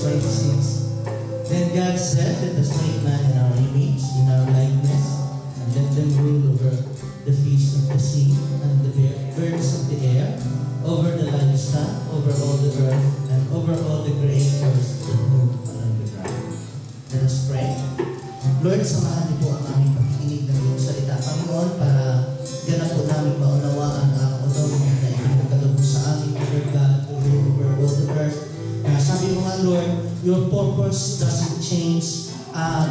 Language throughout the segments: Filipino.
26. Then God said, let us make man in our image, in our likeness, and let them rule over the fish of the sea, and the birds of the air, over the livestock, over all the earth, and over all the creatures that move along the ground. Let us pray. Lord, samahan niyo po ang aming pakikinig ng iyong salita, Panginoon, para ganap po namin maunawaan ang authority na ipinagkaloob sa amin, Lord God, over all the earth. Sabi mo nga, Lord, your purpose doesn't change.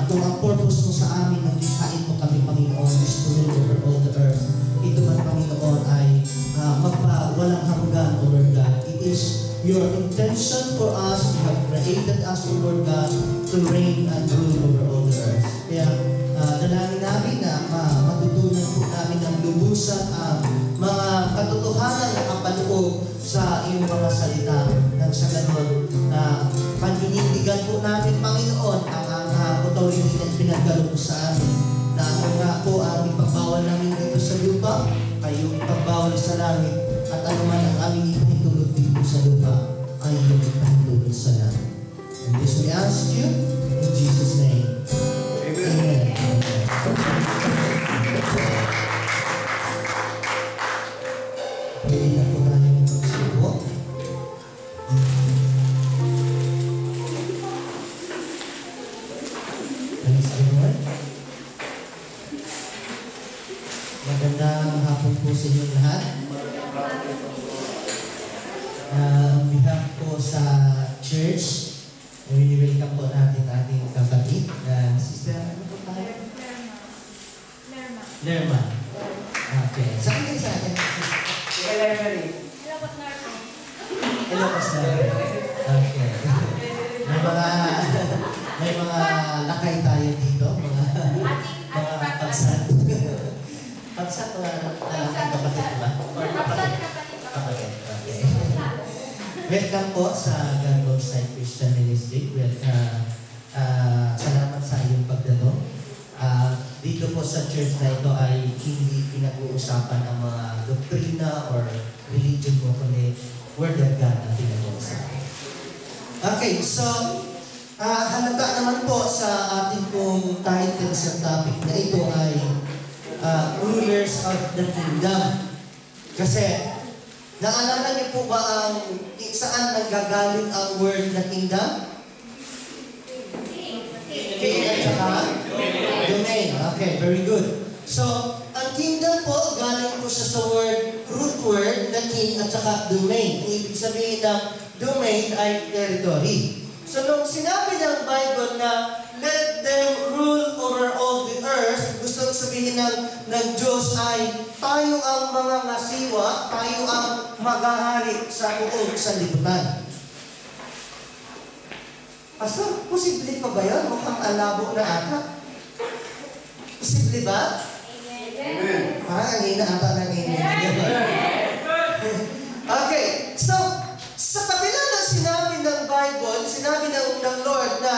Kung ang purpose mo sa amin, nang likhain mo kami, Panginoon, is to rule over all the earth. Ito man, Panginoon, ay magpawalang hanggan, O Lord God. It is your intention for us. You have created us, O Lord God, to reign and rule over all the earth. Kaya, dalangin namin na matutunan po namin ang lubusan ang mga katotohanan na kapaloob sa iyong mga salita. Nang sa ganon na paninindigan po namin, Panginoon, ang authority na pinagkaloob sa amin. Na ano nga po ang ipagbawal namin dito sa lupa, kayo ipagbawal sa langit, at ano man ang aming ipahintulot dito sa lupa, ay iyong ipahintulot sa langit. And this we ask you, in Jesus' name. Amen. Pwede na po tayo magsubo. Praise the Lord. Magandang hapon po sa inyo lahat. On behalf po sa church, welcome po natin ating kapatid na sister. Ano po tayo? Lerma. Okay. Saan kayo sa akin? Hello, Pastor. Okay. May mga lakay tayo dito. Mga pagsat. Pagsat o kapatid ba? Kapatid. Okay. Welcome po sa Gandong Side Christian Ministry. Salamat sa iyong pagdato. Dito po sa church na ito ay hindi pinag-uusapan ang mga doktrina or religion mo, kundi Word of God ang pinag-uusapan. Okay, so halaga naman po sa ating pong title sa topic na ito ay Rulers of the Kingdom. Kasi naalala niyo po ba ang saan nanggagaling ang word na kingdom? King at saka domain. Okay, very good. So, ang kingdom po, galing po siya sa root word na king at saka domain. Ang ibig sabihin ng domain ay territory. So, nung sinabi ng Bible na let them rule over all the earth, gusto sabihin ng Diyos ay tayo ang mga ngasiwa, tayo ang maghahari sa buong sanlibutan. Pastor, posible pa ba yan? Mukhang alabo na ata. Posible ba? Amen. Parang ang hina ata ng amen. Okay, so, sa kabila ng sinabi ng Bible, sinabi ng Lord na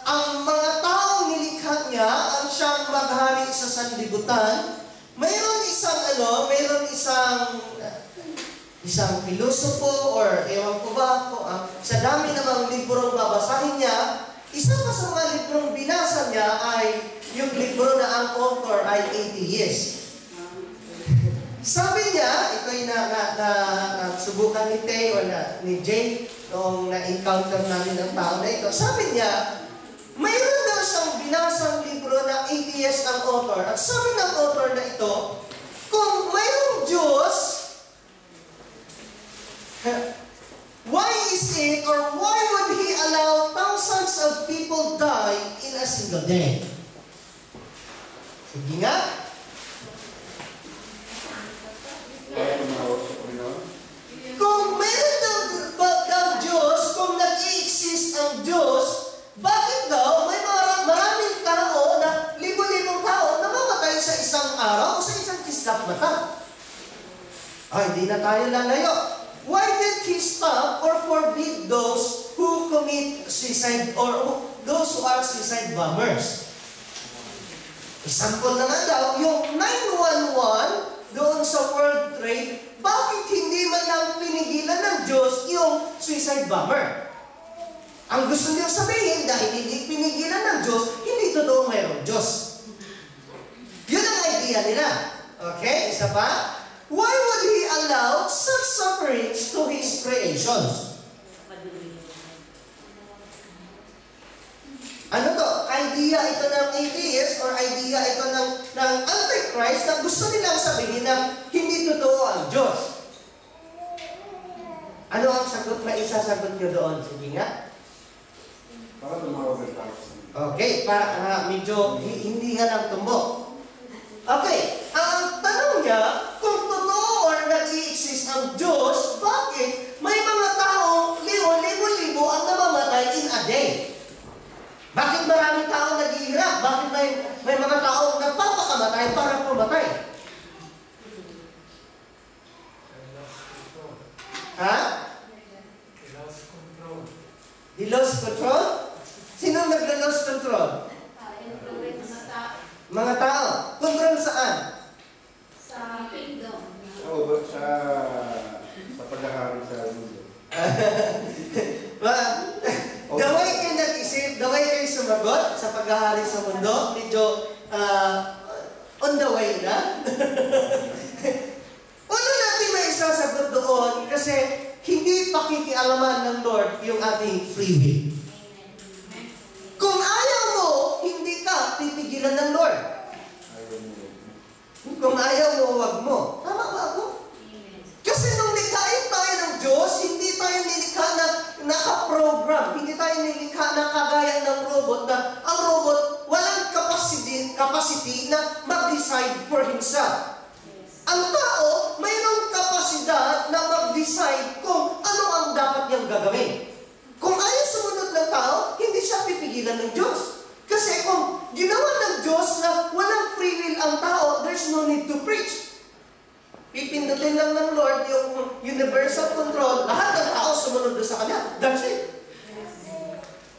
ang mga taong nilikha niya ang siyang maghari sa sanlibutan, mayroon isang pilosopo or ewan ko ba, sa dami namang librong babasahin niya, isa pa sa mga librong binasa niya ay yung libro na ang author ay atheist. Sabi niya, ito ay subukan ni Tay o ni Jay noong na-encounter namin ang tao na ito. Sabi niya, mayroon daw siyang binasang libro na atheist ang author. At sabi ng author na ito, kung mayroong Diyos, why is it or why would He allow thousands of people die in a single day? Sige nga. Kung meron daw Diyos, kung nag-i-exist ang Diyos, bakit daw may maraming tao na libo-libong tao na mamatay sa isang araw o sa isang kislap mata? Ay, di na tayo lalayo. Why did He stop or forbid those who commit suicide or those who are suicide bombers? Example naman daw, yung 911 doon sa World Trade, bakit hindi man lang pinigilan ng Diyos yung suicide bomber? Ang gusto niyang sabihin, dahil hindi pinigilan ng Diyos, hindi totoo mayroong Diyos. Yun ang idea nila. Okay? Isa pa? Why would He allow such sufferings to His creations? Ano to? Idea ito ng atheist or idea ito ng Antichrist na gusto nilang sabihin na hindi totoo ang Diyos. Ano ang sagot na isasagot nyo doon? Sige nga. Para tumawag ang tao. Okay, para medyo hindi nga lang tumbok. Okay, ang tanong niya, kung totoo or nag-i-exist ang Diyos, bakit may mga tao, libo-libo ang namamatay in a day? Bakit maraming tao naghihirap? Bakit may mga tao nagpapakamatay para pumatay? Ha? He lost control? Sino nagla-lost control? Mga tao. Control saan? Sa kingdom. Oo, sa paghahari sa mundo. The way kayo nag-isip, the way kayo sumagot sa paghahari sa mundo, medyo on the way na. Una natin may isasagot doon kasi hindi pakikialaman ng Lord yung ating free will. Kung ayaw mo, hindi ka pipigilan ng Lord. Kung ayaw mo, huwag mo. Tama ba ako? Kasi nung likhain tayo ng Diyos, hindi tayo nilikha na nakaprogram. Hindi tayo nilikha na kagaya ng robot na ang robot walang capacity na mag-decide for himself. Ang tao, mayroong kapasidad na mag-decide kung ano ang dapat niyang gagawin. Kung ayaw sumunod ng tao, hindi siya pipigilan ng Diyos. Kasi kung ginawa ng Diyos na walang free will ang tao, there's no need to preach. Pipindutin lang ng Lord yung universal control, lahat ng tao sumunod sa Kanya. That's it.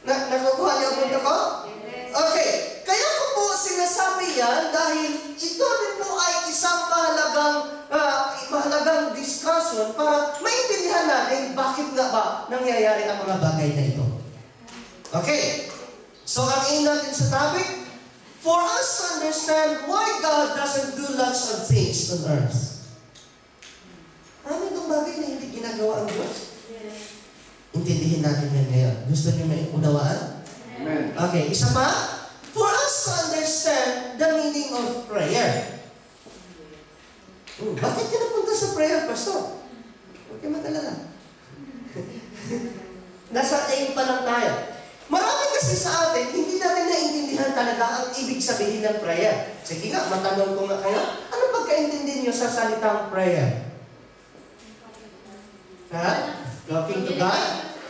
Nakukuha niyo ang punto ko? Okay. Kaya ko po sinasabi yan dahil ito rin po ay isang mahalagang discussion para maintindihan natin bakit nga ba nangyayari ang mga bagay na ito. Okay. So ang aim natin sa topic, for us to understand why God doesn't do lots of things on earth. Marami itong bagay na hindi ginagawa ang Diyos. Intindihin natin yan ngayon. Gusto niyo may unawaan? Amen. Okay, isa pa. For us to understand the meaning of prayer. Bakit ka napunta sa prayer, Pastor? Huwag kayo mag-alala. Nasa aim pa lang tayo. Marami kasi sa atin, hindi natin naintindihan talaga ang ibig sabihin ng prayer. Sige nga, matanong ko nga kayo, ano pagkaintindi niyo sa salitang prayer? Ha? Talking to God?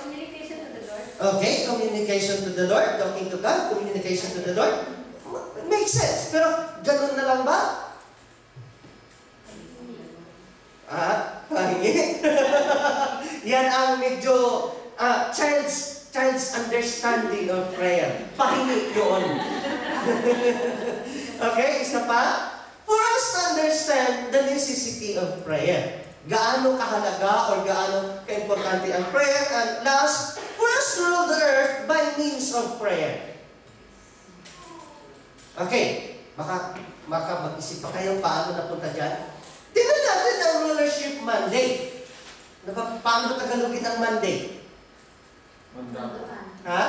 Communication to the Lord. Okay, communication to the Lord, talking to God, communication to the Lord. Makes sense. Pero, ganun na lang ba? Pahingi. Yan ang medyo child's understanding of prayer. Pahingi yun. Okay, isa pa. For us to understand the necessity of prayer. Gaano kahalaga or gaano kaimportante ang prayer. And last, for us to rule the earth by means of prayer. Okay, baka mag-isip pa kayo paano napunta dyan. Tingnan natin ang rulership mandate. Paano Tagalogin ang mandate? Ha?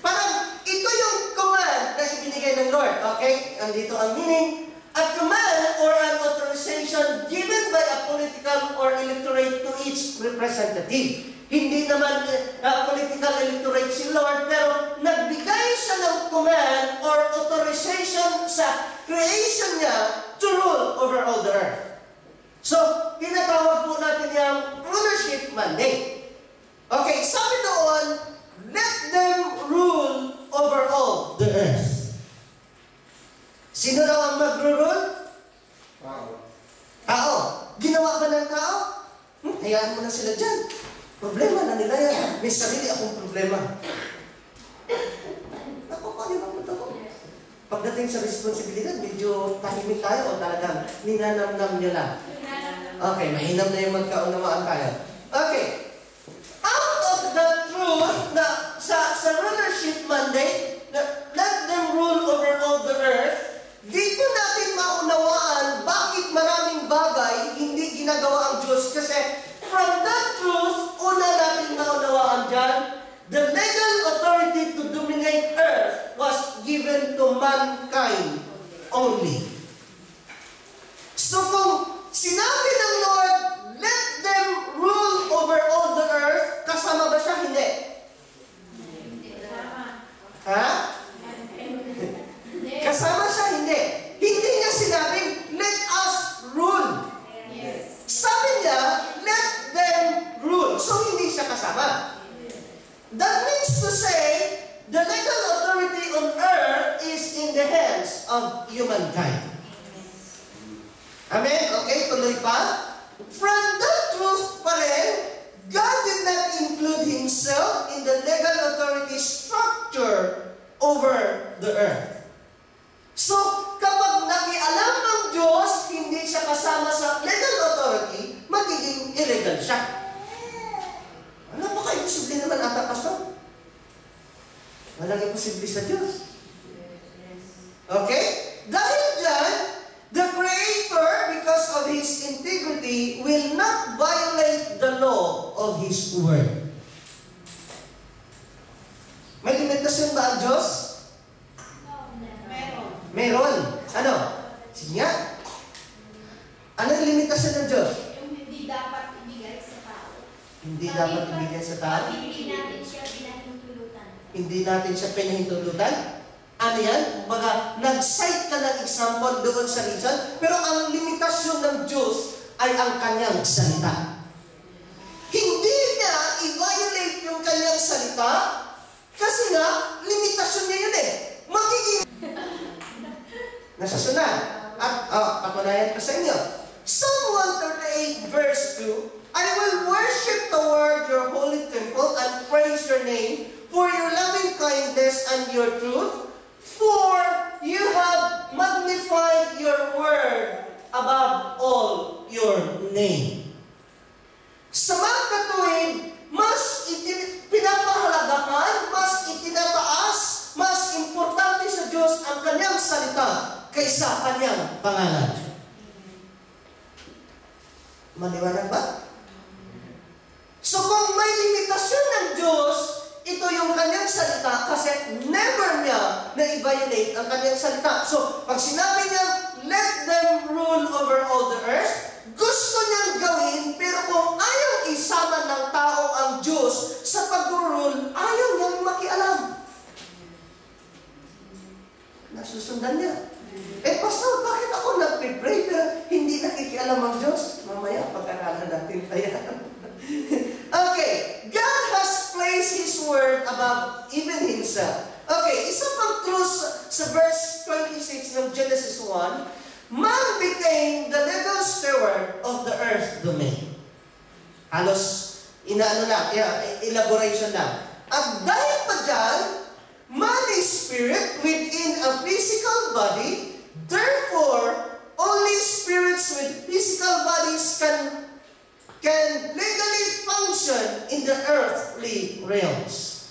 Parang ito yung command na ibinigay ng Lord. Okay? Andito ang meaning. A command or an authorization given by a political or electorate to each representative. Hindi naman political electorate si Lord, pero nagbigay siya ng command or authorization sa creation niya to rule over all the earth. So, tinatawag po natin yung rulership mandate. Okay, sabi doon, let them rule over all the earth. Sino daw ang mag-rule? Tao. Ginawa ba ng tao? Hayaan mo na sila dyan. Problema na nila yan. May sarili akong problema. Ako, paano ang punta ko? Pagdating sa responsibilidad, medyo tahimik tayo o talagang ninanamnam nila. Okay, mahinam na yung magkaunawaan tayo. Okay. Out mankind only. So kung sinabi ng Lord, let them rule over all the earth, kasama ba siya? Hindi. Ha? Kasama siya? Hindi. Hindi niya sinabing, let us rule. Sabi niya, let them rule. So hindi siya kasama. That means to say, the legal authority on earth is in the hands of humankind. Amen? Okay, tuloy pa. From that truth pa rin, God did not include Himself in the legal authority structure over the earth. So, kapag nakialam ng Diyos, hindi siya kasama sa legal authority, magiging illegal siya. Ano ba kayo? Posible naman ata, Pastor? Walang imposible sa Diyos. Okay? Dahil dyan, the Creator, because of His integrity, will not violate the law of His Word. May limitasyon ba ang Diyos? Meron. Ano? Sige nga. Ano yung limitasyon ng Diyos? Yung hindi dapat ibigay sa tao. Hindi dapat ibigay sa tao? Hindi natin siya pinahintulutan. Hindi natin siya pinahintulutan? Ano yan? Baga, nag-cite ka ng example doon sa reason, pero ang limitasyon ng Diyos ay ang kanyang salita. Hindi niya i-violate yung kanyang salita kasi nga, limitasyon niya yun eh. Magiging nasusunod. At patunayan ko sa inyo. Psalm 138 verse 2, I will worship toward your holy temple and praise your name for your loving kindness and your truth, for you have magnified your word above all your name. Sa mga katuwid, mas pinapahalagahan, mas itinataas, mas importante sa Diyos ang kanyang salita kaysa kanyang pangalan. Maliwanag ba? So kung may limitasyon ng Diyos, ito yung kanyang salita kasi never niya na-violate ang kanyang salita. So pag sinabi niya, let them rule over all the earth, gusto niyang gawin, pero kung ayaw isama ng tao ang Diyos sa pag-rule, ayaw niyang makialam. Nasusundan niya. Pastor, bakit ako nag-pray pero hindi nakikialam ang Diyos? Mamaya, pag-aralan natin pa yan. Okay, God has placed His word above even Himself. Okay, isa pang truth sa verse 26 ng Genesis 1, man became the legal steward of the earth domain. Halos, elaboration lang. At dahil pa dyan, man is spirit within a physical body, therefore, only spirits with physical bodies can legally function in the earthly realms.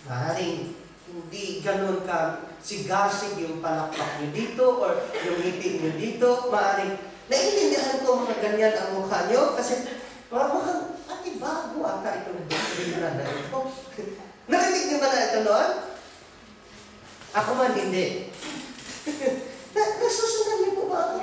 Maaaring hindi ganun ka sigasig yung palakpak nyo dito or yung ngiti nyo dito. Maaaring naiintindihan ko mga ganyan ang mukha nyo kasi parang bago ata itong doktrina na ito. Narinig niyo ba na ito noon? Ako man hindi. Nasusunod niyo po ba?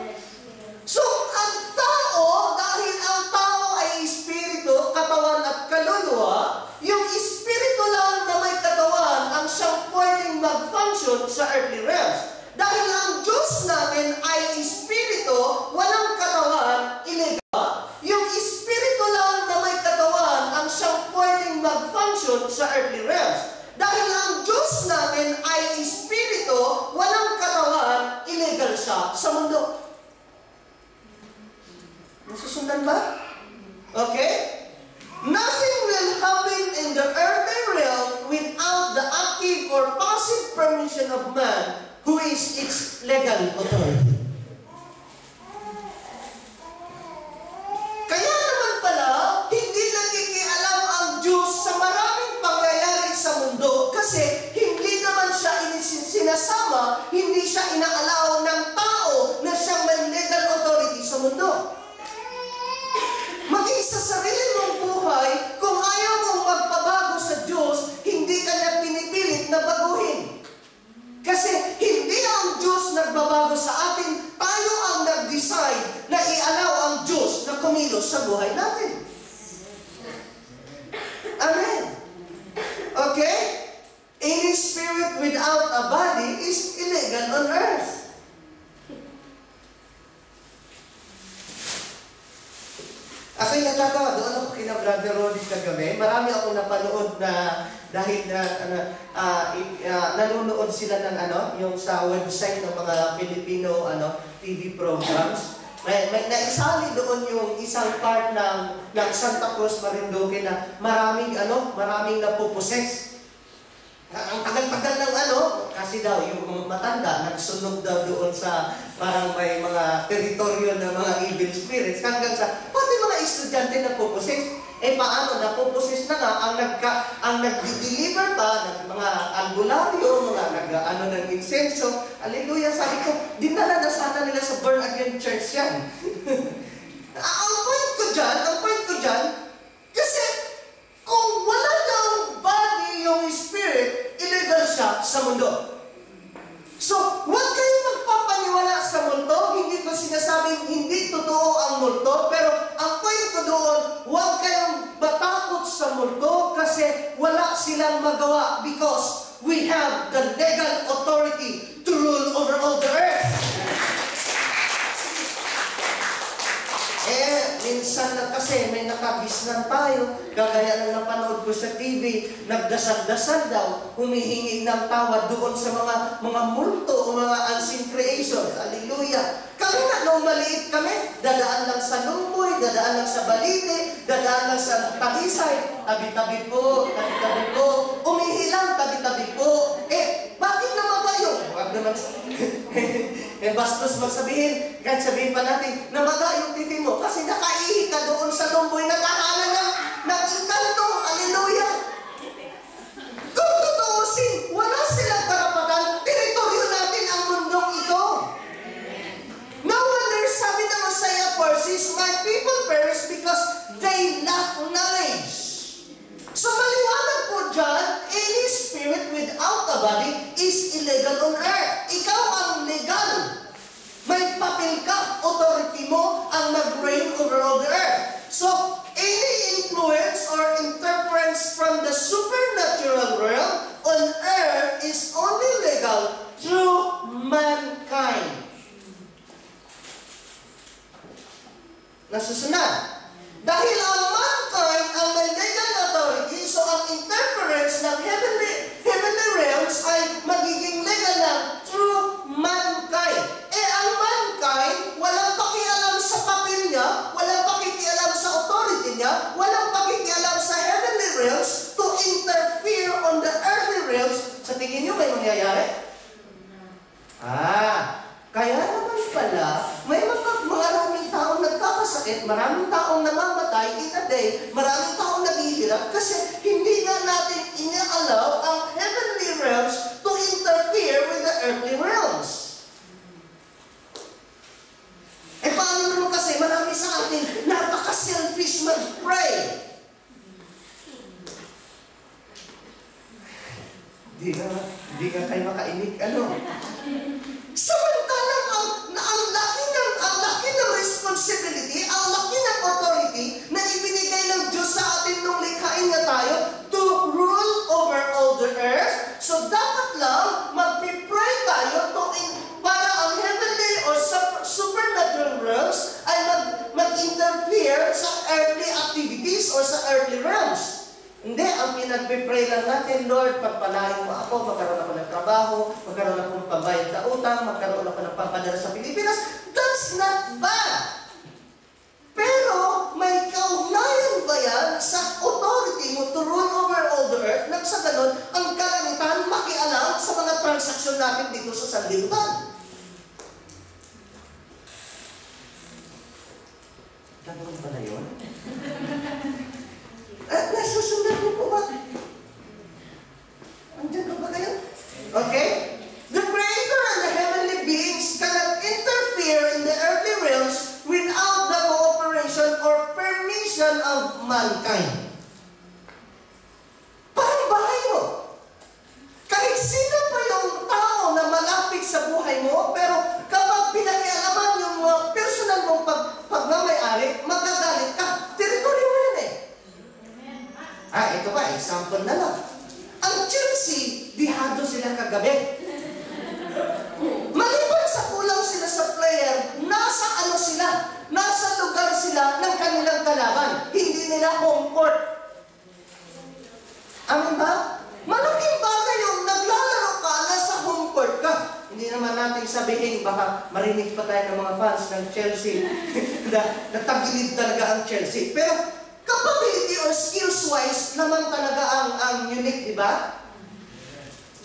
So, ang tao, dahil ang tao ay espiritu, katawan at kaluluwa, yung espiritu lang na may katawan ang siyang pwedeng mag-function sa earthly realms. Dahil ang Diyos natin ay espiritu, walang katawan, illegal, yung espiritu lang na may katawan ang siyang pwedeng mag-function sa earthly realms. Dahil ang Diyos natin ay espiritu, walang katawan, illegal siya sa mundo. Nasusundan ba? Okay? Nothing will happen in the earthly realm without the active or passive permission of man, who is its legal authority. Kaya naman pala, hindi nakikialam ang Diyos sa maraming pangyayari sa mundo kasi hindi naman siya sinasama, hindi siya inaalaw ng tao na siyang may legal authority sa mundo. Maging sa sarili mong buhay, kung ayaw mong magpabago sa Diyos, hindi ka niya pinipili kumilos sa buhay natin. Amen. Okay? Any spirit without a body is illegal on earth. Ako'y natatawa, doon ako kina Brother Roddy kagabi. Marami akong napanood na dahil nanonood sila ng yung sa website ng mga Filipino TV programs. May naisali doon yung isang part ng Santa Cruz, Marinduque na maraming napuposes. Ang tagal-tagal ng kasi daw yung matanda nagsunog daw doon sa parang may mga teritoryo ng mga evil spirits hanggang sa pati mga estudyante na puposes. Paano napuposes na nga ang nag-deliver pa ng mga albularyo, mga ng insenso. Hallelujah, sabi ko, dinala na sana nila sa Born Again Church yan. Ang point ko dyan, kasi kung wala ng body yung spirit, illegal siya sa mundo. So, huwag kayong magpapaniwala sa mundo. Hindi ko sinasabing hindi totoo ang mundo, pero ang point ko doon, huwag kayong matakot sa mundo kasi wala silang magawa because we have the legal authority to rule over all the earth. Minsan na kasi may nakabisnan tayo, kagaya ng napanood ko sa TV, nagdasal-dasal daw, humihingi ng tawad doon sa mga multo o mga unseen creations. Hallelujah! Kami nga, nung maliit kami, dadaan lang sa Lumboy, dadaan lang sa Balite, dadaan lang sa Tagisay, tabi-tabi po, umihi lang, tabi-tabi po. Bakit naman ba yun? Huwag naman bastos magsabihin, kahit sabihin pa natin, namaga yung titi mo, kasi nakaihi ka doon sa Lumboy, nagkakalan ng inkanto. Hallelujah! Kung tutuusin, wala silang karapatan, teritoryo natin ang mundong ito. No wonder, sabi ng Isaiah 4:6, my people perish because they lack knowledge. So maliwanag po dyan, any spirit without a body is illegal on earth. Ikaw ang legal. May papel ka, authority mo ang nag-reign over all the earth. So, any influence or interference from the supernatural realm on earth is only legal through mankind. Nasusunod. Dahil ang mankind ang may legal authority, so ang interference ng heavenly realms ay magiging legal lang through mankind. Ang mankind, walang pakialam sa papel niya, walang pakikialam sa authority niya, walang pakikialam sa heavenly realms to interfere on the earthly realms. Sa tingin niyo may mangyayari? Kaya naman pala, may maraming taong nagkakasakit, maraming taong namamatay in a day, maraming taong naghihirap kasi hindi na natin ina-allow ang heavenly realms to interfere with the earthly realms. Paano naman kasi marami sa atin napaka-selfish mag-pray. Hindi ka kayo makainig, samantalang ang laki ng responsibility, ang laki ng authority na ibinigay ng Diyos sa atin nung likhain na tayo to rule over all the earth. So dapat lang mag-pray tayo para ang heavenly or supernatural realms ay mag-interfere sa earthly activities or sa earthly realms. Hindi, ang pinag-pray lang natin, Lord, pagpalain mo ako, magkaroon ako ng trabaho, magkaroon ako ng pambayad sa utang, magkaroon ako ng pampadala sa Pilipinas. That's not bad. Pero, may kaugnayan ba yan sa authority mo to rule over all the earth nang sa ganun, ang kalangitan makialam sa mga transaksyon natin dito sa sanlibutan? Ganun pala yun? Nasusundan niyo po ba? Andiyan ka ba kayo? Okay? The Creator and the heavenly beings cannot interfere in the earthly realms without the cooperation or permission of mankind. Parang bahay mo. Kahit sino pa yung tao na malapit sa buhay mo, pero kapag pinakialaman yung personal mong pagmamayari, magagawa Ito pa, example na lang. Ang Chelsea, dihado sila kagabi. Maliban sa kulang sila sa player, nasa ano sila? Nasa lugar sila ng kanilang kalaban. Hindi nila home court. Amin ba? Malaking bagay yung naglalaro ka, nasa home court ka. Hindi naman natin sabihin, baka marinig pa tayo ng mga fans ng Chelsea na natagilid talaga ang Chelsea. Pero capability or skills-wise naman talaga ang unique, di ba?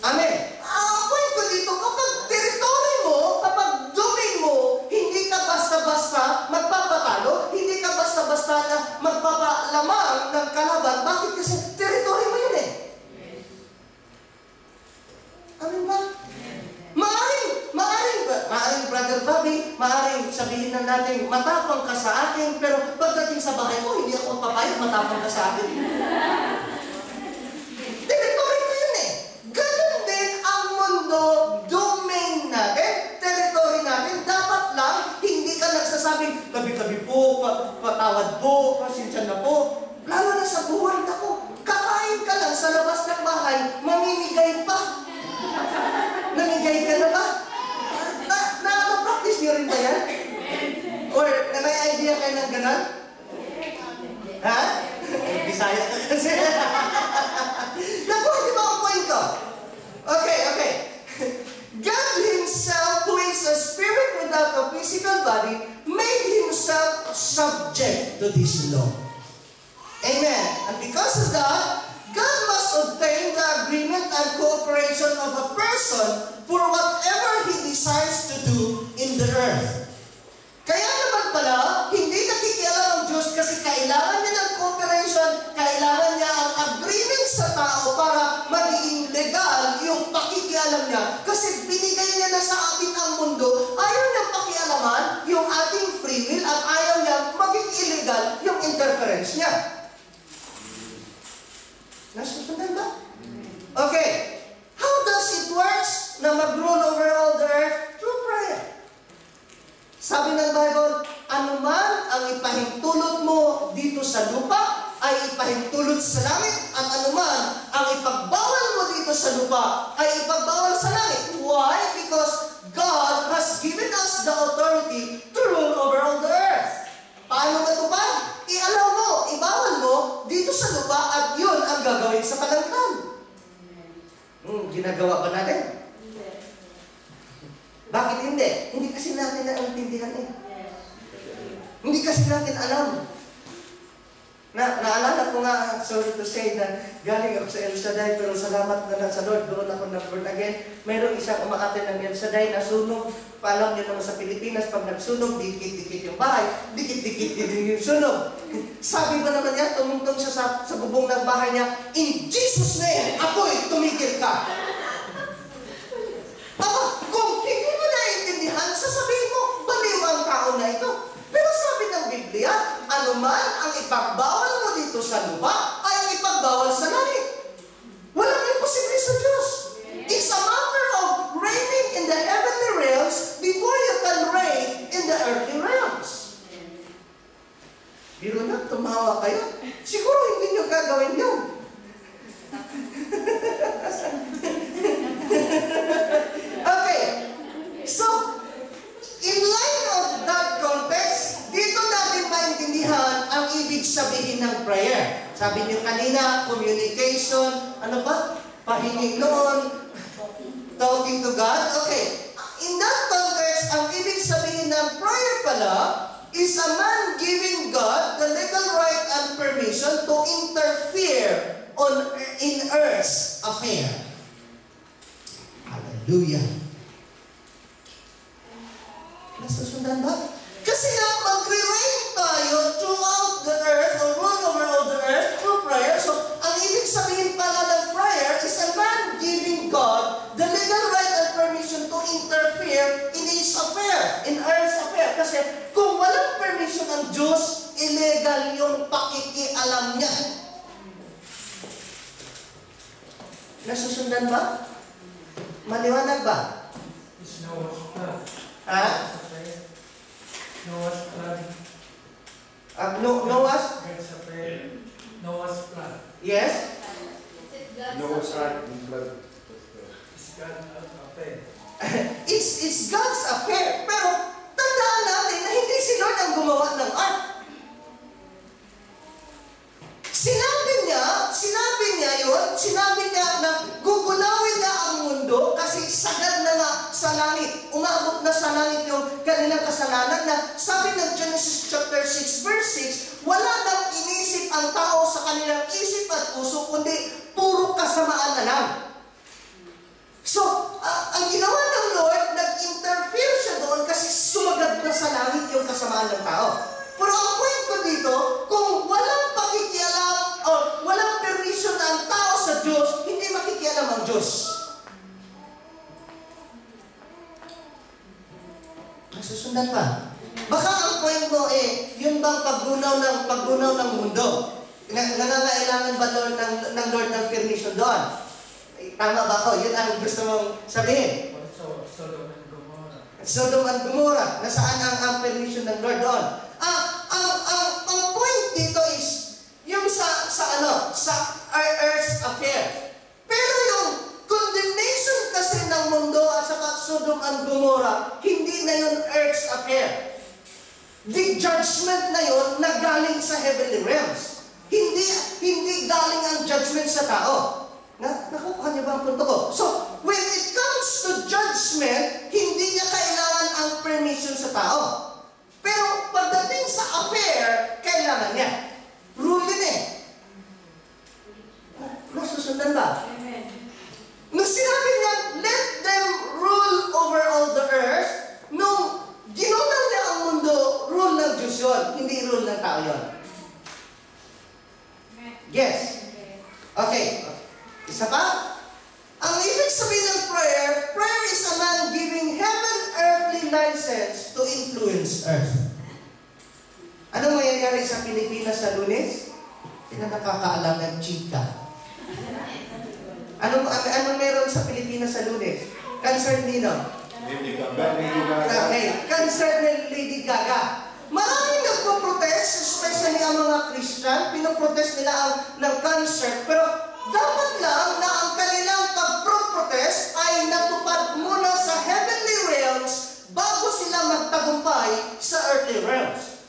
Amen. Ang point ko dito, kapag territory mo, kapag domain mo, hindi ka basta-basta magpapatalo, hindi ka basta-basta na magpapalamang ng kalaban. Bakit? Kasi territory mo yun eh. Amen ba? Maaring Brother Bobby, maaring sabihin na natin, matapang ka sa akin, pero pagdating sa bahay mo, hindi ako papayag, matapang ka sa akin. Territory ko yun eh. Ganun din ang mundo, domain natin, territory natin. Dapat lang, hindi ka nagsasabing, tabi-tabi po, patawad po, pasensya na po. Lalo na sa buwan ako, kakain ka lang sa labas ng bahay, mamimigay pa. Namigay ka na ba? Na-practice niyo rin ba yan? Or may idea kayo ng gano'n? Ha? Bisaya ka kasi. Nakuha, di ba ang point ko? Okay. God Himself, who is a spirit without a physical body, made Himself subject to this law. Amen. And because of that, God must obtain the agreement and cooperation of a person for whatever He decides to do in the earth. Kaya naman pala, hindi nakikialam ang Diyos kasi kailangan niya ng cooperation, kailangan niya ang agreement sa tao para maging legal yung pakikialam niya. Kasi binigay niya na sa atin ang mundo, ayaw niyang pakialaman yung ating free will at ayaw niya maging illegal yung interference niya. Nasusundan ba? Okay. How does it works na mag-rule over all the earth? Through prayer. Sabi ng Bible, anuman ang ipahintulot mo dito sa lupa ay ipahintulot sa langit, at anuman ang ipagbawal mo dito sa lupa ay ipagbawal sa langit. Why? Because God has given us the authority to rule over all the earth. Paano matupad? I-allow mo, ibawal mo dito sa lupa at yun ang gagawin sa kalangkan. Ginagawa ba natin? Bakit hindi? Hindi kasi natin naintindihan eh. Hindi kasi natin alam. Naalala ko nga, sorry to say, na galing ako sa El Shaddai, pero salamat na lang sa Lord, doon ako na-born again. Mayroong isang umaate ng El Shaddai na sunog. Paalam niyo naman sa Pilipinas, pag nagsunog, dikit-dikit yung bahay, dikit-dikit din yung sunog. Sabi ba naman niya, tumungtong siya sa bubong ng bahay niya, in Jesus' name, apoy, tumigil ka. Kung hindi mo naiintindihan, sasabihin mo, baliw ang tao na ito. Pero sabi ng Biblia, anuman ang ipagbawal mo dito sa lupa, ay ipagbawal sa langit. Walang imposible sa Diyos. It's a matter of reigning in the heavenly realms before you can reign in the earthly realms. Biro na, tumawa kayo. Siguro hindi nyo gagawin yun. Okay. So, in light of that context, dito natin maintindihan ang ibig sabihin ng prayer. Sabi niyo kanina, communication, ano ba? Pahingi noon, talking to God. Okay. In that context, ang ibig sabihin ng prayer pala is a man giving God the legal right and permission to interfere in earth's affair. Hallelujah. Nasusundan ba? Kasi nga magre-reign tayo throughout the earth or rule over all the earth through prayer. So, ang ibig sabihin pala ng prayer is a man giving God the legal right and permission to interfere in his affair, in earth's affair. Kasi kung walang permission ng Diyos, illegal yung pakikialam niya. Nasusundan ba? Maliwanag ba? It's Noah's flood. Ha? Noah's flood. Noah's? It's a prayer. Noah's flood. Yes? Noah's Ark in blood. It's God's affair. It's God's affair. Pero tandaan natin na hindi si Lord ang gumawa ng ark. Sinabi niya na gugunawin niya ang mundo kasi sagad na nga sa langit. Umabot na sa langit yung kanilang kasalanan na sabi ng Genesis chapter 6 verse 6, wala nang inisip ang tao sa kanilang isip at puso, kundi puro kasamaan na lang. So, ang ginawa ng Lord, nag-interfere siya doon kasi sumagad na sa langit yung kasamaan ng tao. Pero ang point ko dito, kung walang pakikialam o walang permission ang tao sa Diyos, hindi makikialam ang Diyos. Nasusundan pa. Baka ang point mo yun bang paggunaw ng mundo? Nangangailangan ba Lord ng Lord ng permission doon? Tama ba ako? Yun ang gusto mong sabihin. Sodom and Gomorrah. Sodom and Gomorrah. Nasaan ang permission ng Lord doon? Ang point dito is yung sa earth's affair. Pero yung condemnation kasi ng mundo at saka Sodom and Gomorrah, hindi na yun earth's affair. The judgment na yun na galing sa heavenly realms. Hindi galing ang judgment sa tao. Nakukuha niyo ba ang punto ko? So, when it comes to judgment, hindi niya kailangan ang permission sa tao. Pero pagdating sa affair, kailangan niya. Rule yun eh. Nasusundan ba? Nung sinabi niya, let them rule over all the earth, nung ginunal niya ang mundo, rule ng Diyos yun, hindi rule ng tao yun. Yes? Okay. Isa pa? Ang ibig sabihin ng prayer is a man giving heaven earthly license to influence earth. Ano mangyayari sa Pilipinas sa Lunes? Sino nakakaalam ng chika? Ano meron sa Pilipinas sa Lunes? Concern nino? Lady Gaga. Okay, concern ni Lady Gaga. Maraming nagpo-protest, especially ang mga Christian, pinoprotest nila ng concert, pero dapat lang na ang kanilang pag-protest ay natupad muna sa heavenly realms bago sila magtagumpay sa earthly realms.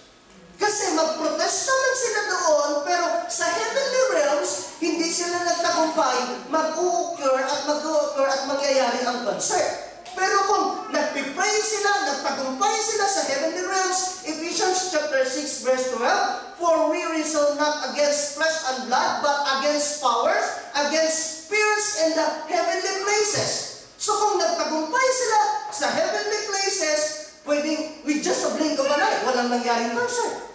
Kasi mag-protest naman sila doon, pero sa heavenly realms, hindi sila nagtagumpay, mag-u-occur at mangyayari ang concert. Pero kung nagpipray sila, nagtagumpay sila sa heavenly realms, Ephesians chapter 6 verse 12, for we wrestle not against flesh and blood, but against powers, against spirits in the heavenly places. So kung nagtagumpay sila sa heavenly places, pwedeng with just a blink of an eye, walang nangyaring concert.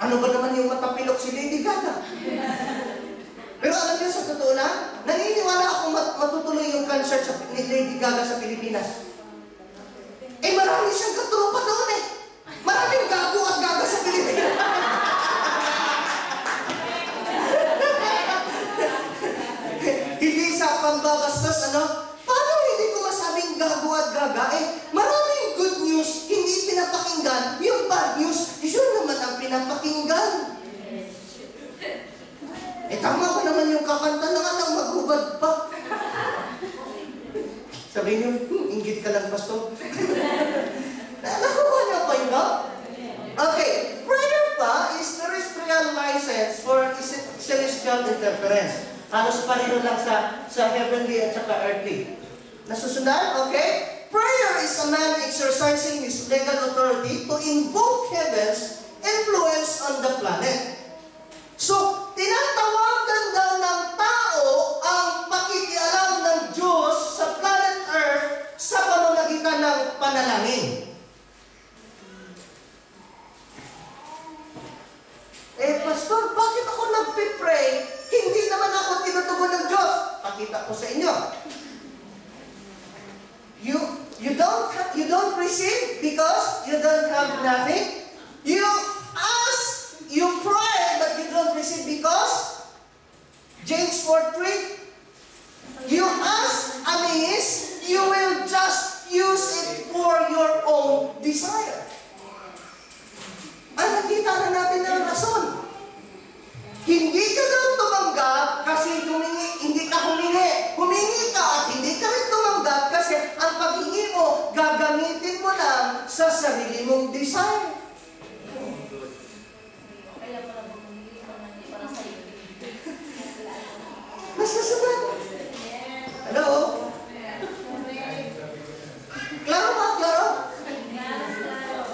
Ano ba naman yung matapilok si Lady Gaga? Pero alam niyo sa totoo lang, naniniwala akong matutuloy yung concert ni Lady Gaga sa Pilipinas. Marami siyang katrupa doon eh. Maraming gago at gaga sa Pilipinas. Hindi sa pambabastos, paano hindi ko masabing gago at gaga? Maraming good news, hindi pinapakinggan. Yung bad news, yun naman ang pinapakinggan. Tama ba naman yung kakanta na nga nang maghubad pa? Sabihin niyo, inggit ka lang, pastor. Nakuha niyo pa yun, no? Okay, prayer pa is terrestrial license for celestial interference. Halos pareho lang sa heavenly at saka earthly. Nasusundan? Okay? Prayer is a man exercising his legal authority to invoke heaven's influence on the planet. So, tinatawagan daw ng tao ang pakikialam ng Diyos sa planet Earth sa pamamagitan ng panalangin. Pastor, bakit ako nagpipray? Hindi naman ako tinutugon ng Diyos. Pakita ko sa inyo. You don't receive because you don't have nothing. You ask, you pray, but you don't receive because James 4:3. You ask amiss, you will just use it for your own desire. Nakita na natin ang rason. Hindi desire. Kaya pala bumili ko ng para sa iyo. Mas kasabat. Hello? Klaro ba? Klaro?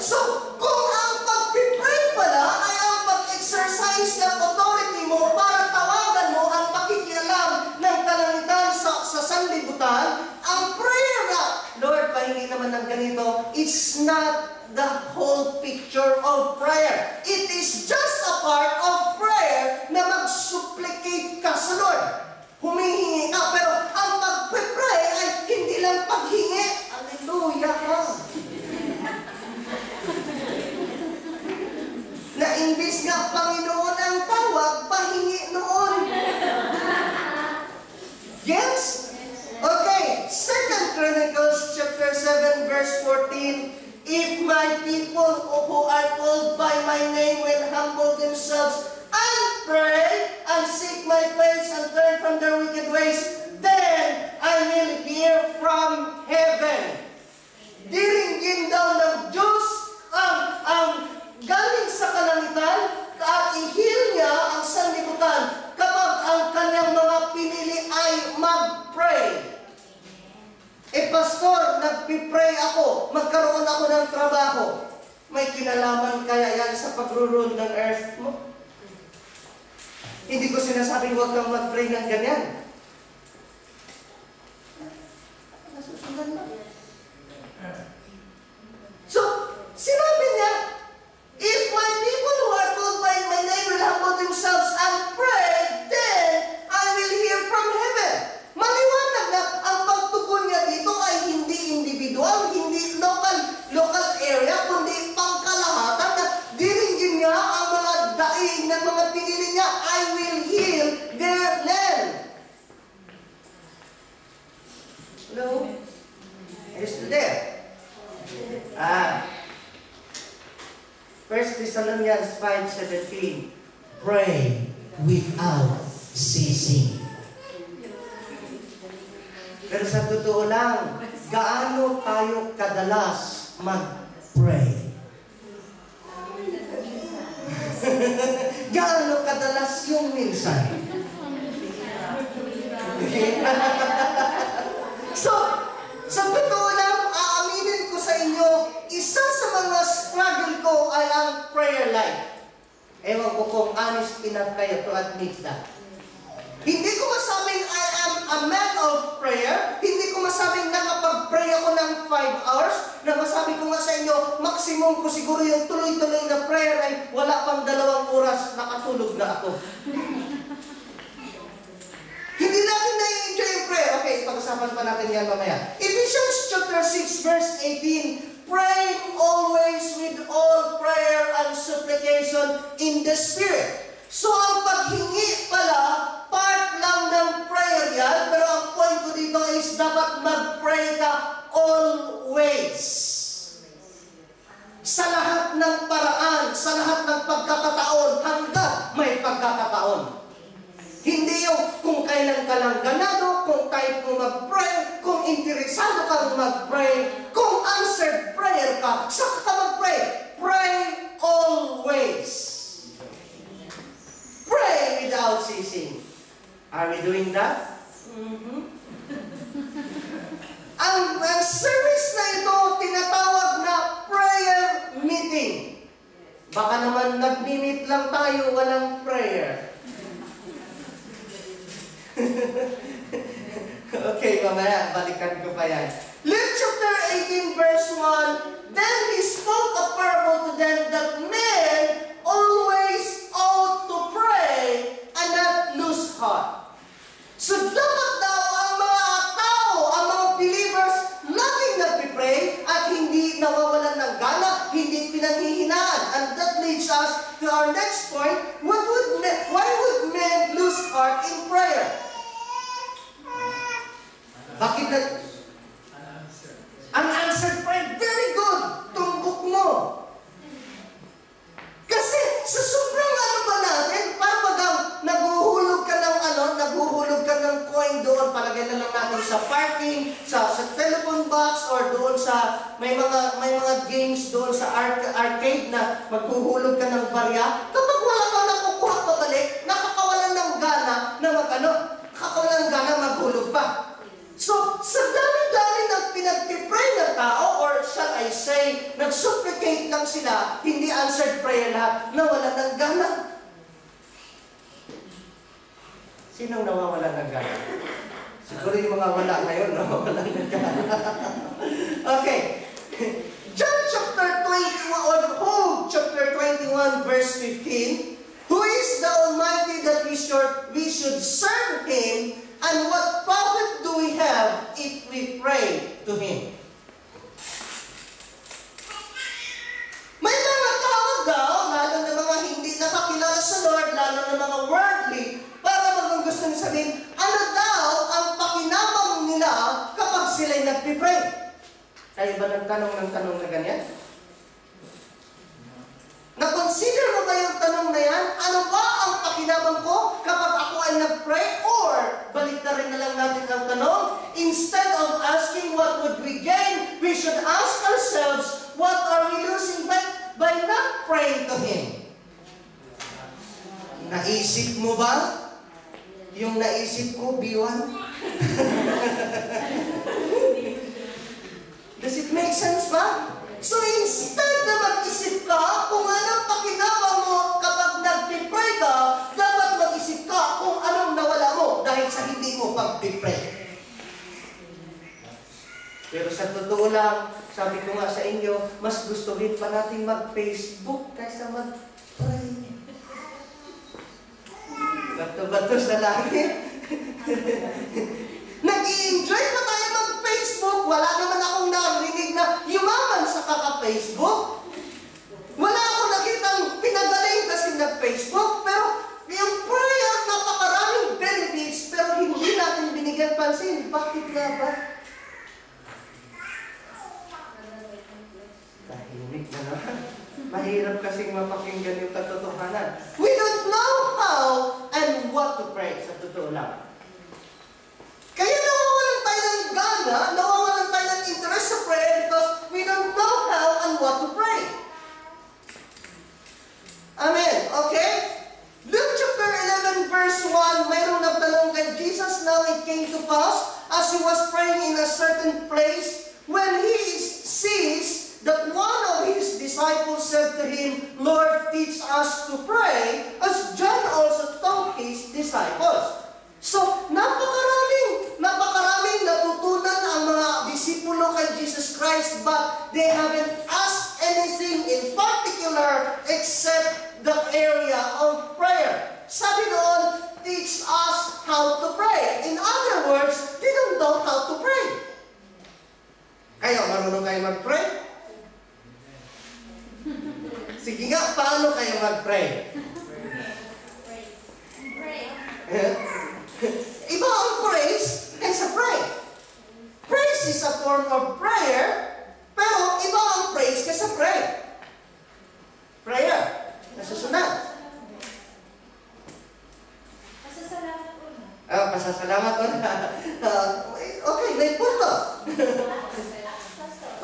So, kung ang pag-pray pala ay ang pag-exercise ng authority mo para tawagan mo ang pakikialam ng kalangitan sa sanlibutan, ang prayer na, Lord, pahingi naman ng ganito, it's not the whole picture of prayer. It is just a part of prayer na mag-supplicate ka sa Lord. Humihingi ka, pero ang pag-pray ay hindi lang paghingi. Hallelujah ka. Na imbis nga Panginoon ang tawag, pahingi noon. Yes? Okay, 2 Chronicles chapter 7 verse 14. If my people who are called by my name will humble themselves and pray and seek my face and turn from their wicked ways, then I will hear from heaven. Diringgin daw ng Diyos ang galing sa kalangitan at i-heal niya ang sanlibutan kapag ang kanyang mga pinili ay mag-pray. Pastor, nagpipray ako, magkaroon ako ng trabaho. May kinalaman kaya yan sa pag-rule ng earth mo? Hindi ko sinasabing huwag kang mag-pray ng ganyan. Nasusundan mo. So, sinabi niya, if my people who are called by my name will humble themselves and pray, then I will hear from heaven. Maliwanag na ang pagtugon niya dito ay hindi individual, hindi local area, kundi pangkalahatan na diringgin niya ang mga daig ng mga pinili niya. I will heal their land. Hello? Are you still there? 1 Thessalonians 5:17. Pray without ceasing. Pero sa totoo lang, gaano tayo kadalas mag-pray? Gaano kadalas yung minsan? So, sa totoo lang, aaminin ko sa inyo, isa sa mga struggle ko ay ang prayer life. Ewan ko kung honest enough kayo to admit that. Hindi ko masabing I am a man of prayer. Hindi ko masabing nakapag-pray ako ng 5 hours. Na masabi ko nga sa inyo, maximum ko siguro yung tuloy-tuloy na prayer ay wala pang 2 oras, nakatulog na ako. Hindi natin na-enjoy yung prayer. Okay, pag-usapan pa natin yan mamaya. Ephesians chapter 6 verse 18, praying always with all prayer and supplication in the Spirit. So, ang paghingi pala, part lang ng prayer yan, pero ang point ko dito is dapat mag-pray ka always. Sa lahat ng paraan, sa lahat ng pagkakataon, hanggang may pagkakataon. Hindi yung kung kailan ka lang ganado, kung type mo mag-pray, kung interesado kang mag-pray, kung answered prayer ka, saka ka mag-pray. Pray always. Pray without ceasing. Are we doing that? Ang service na ito, tinatawag na prayer meeting. Baka naman nag-meet lang tayo, walang prayer. Okay, mamaya, balikan ko pa yan. Luke chapter 18 verse 1, then he spoke a parable to them that men always ought to pray and not lose heart. So dapat daw ang mga tao, ang mga believers, laging nagpipray at hindi nawawalan ng gana, hindi pinanghihinaan. And that leads us to our next point. Why would men lose heart in prayer? Bakit na? Unanswered prayer. Very good. Tumbok mo. Kasi sa sobrang ano ba natin, parang naguhulog ka ng coin doon, palagay na lang natin sa parking, sa telephone box, or doon sa, may mga games doon sa arcade na maghuhulog ka ng barya. Kapag wala ka nakukuha pabalik, nakakawalan ng gana na nakakawalan ng gana maghulog pa. So, sa dami-dami ng pinag-pray ng tao, or shall I say, nag-supplicate lang sila, hindi answered prayer lahat, nawala ng gana. Sinong nawawala ng gana? Siguro yung mga wala ngayon, nawawala ng gana. Okay. John chapter 21, or Job chapter 21, verse 15, who is the Almighty that we should serve Him, and what profit do we have if we pray to Him? May mga tao daw, lalo na mga hindi nakakilala sa Lord, lalo na mga worldly, para mga gusto nyo sabihin, ano daw ang pakinabang nila kapag sila'y nagpipray? Kaya ba nagtanong na ganyan? Na-consider mo ba yung tanong na yan? Ano ba ang pakinabang ko kapag ako ay nag-pray? Or, balik na rin na lang natin ang tanong, instead of asking what would we gain, we should ask ourselves, what are we losing by not praying to Him? Naisip mo ba? Yung naisip ko, B1? Does it make sense ba? So instead na mag-isip ka kung anong pakinabang mo kapag nag-pray ka, dapat mag-isip ka kung anong nawala mo dahil sa hindi mo pag-pray. Pero sa totoo lang, sabi ko nga sa inyo, mas gusto rin pa natin mag-Facebook kaysa mag-pray. Bato-bato sa langit. Nag-i-enjoy pa tayo mag-Facebook. Wala naman akong narinig na yumaman sa kaka-Facebook. Wala akong nakitang pinagaling kasi nag-Facebook. Pero yung prayer, napakaraming benefits, pero hindi natin binigyan pansin. Bakit nga ba? Tahimik na naman. Mahirap kasing mapakinggan yung katotohanan. We don't know how and what to pray, sa totoo lang. Kaya nawawalan tayo ng gana, nawawalan tayo ng interest sa prayer because we don't know how and what to pray. Amen. Okay? Luke chapter 11 verse 1, mayroong nagtanong kay Jesus, now it came to pass, as He was praying in a certain place, when He sees that one of His disciples said to Him, Lord, teach us to pray, as John also taught His disciples. So, napakaraming natutunan ang mga disipulo kay Jesus Christ, but they haven't asked anything in particular except the area of prayer. Sabi noon, teach us how to pray. In other words, they don't know how to pray. Kayo, marunong kayo mag-pray? Sige nga, paano kayo mag-pray? Iba ang praise kaysa pray. Praise is a form of prayer, pero iba ang praise kaysa pray. Prayer. Nasusunod. Pasasalamat una. Pasasalamat una. Okay, may punto.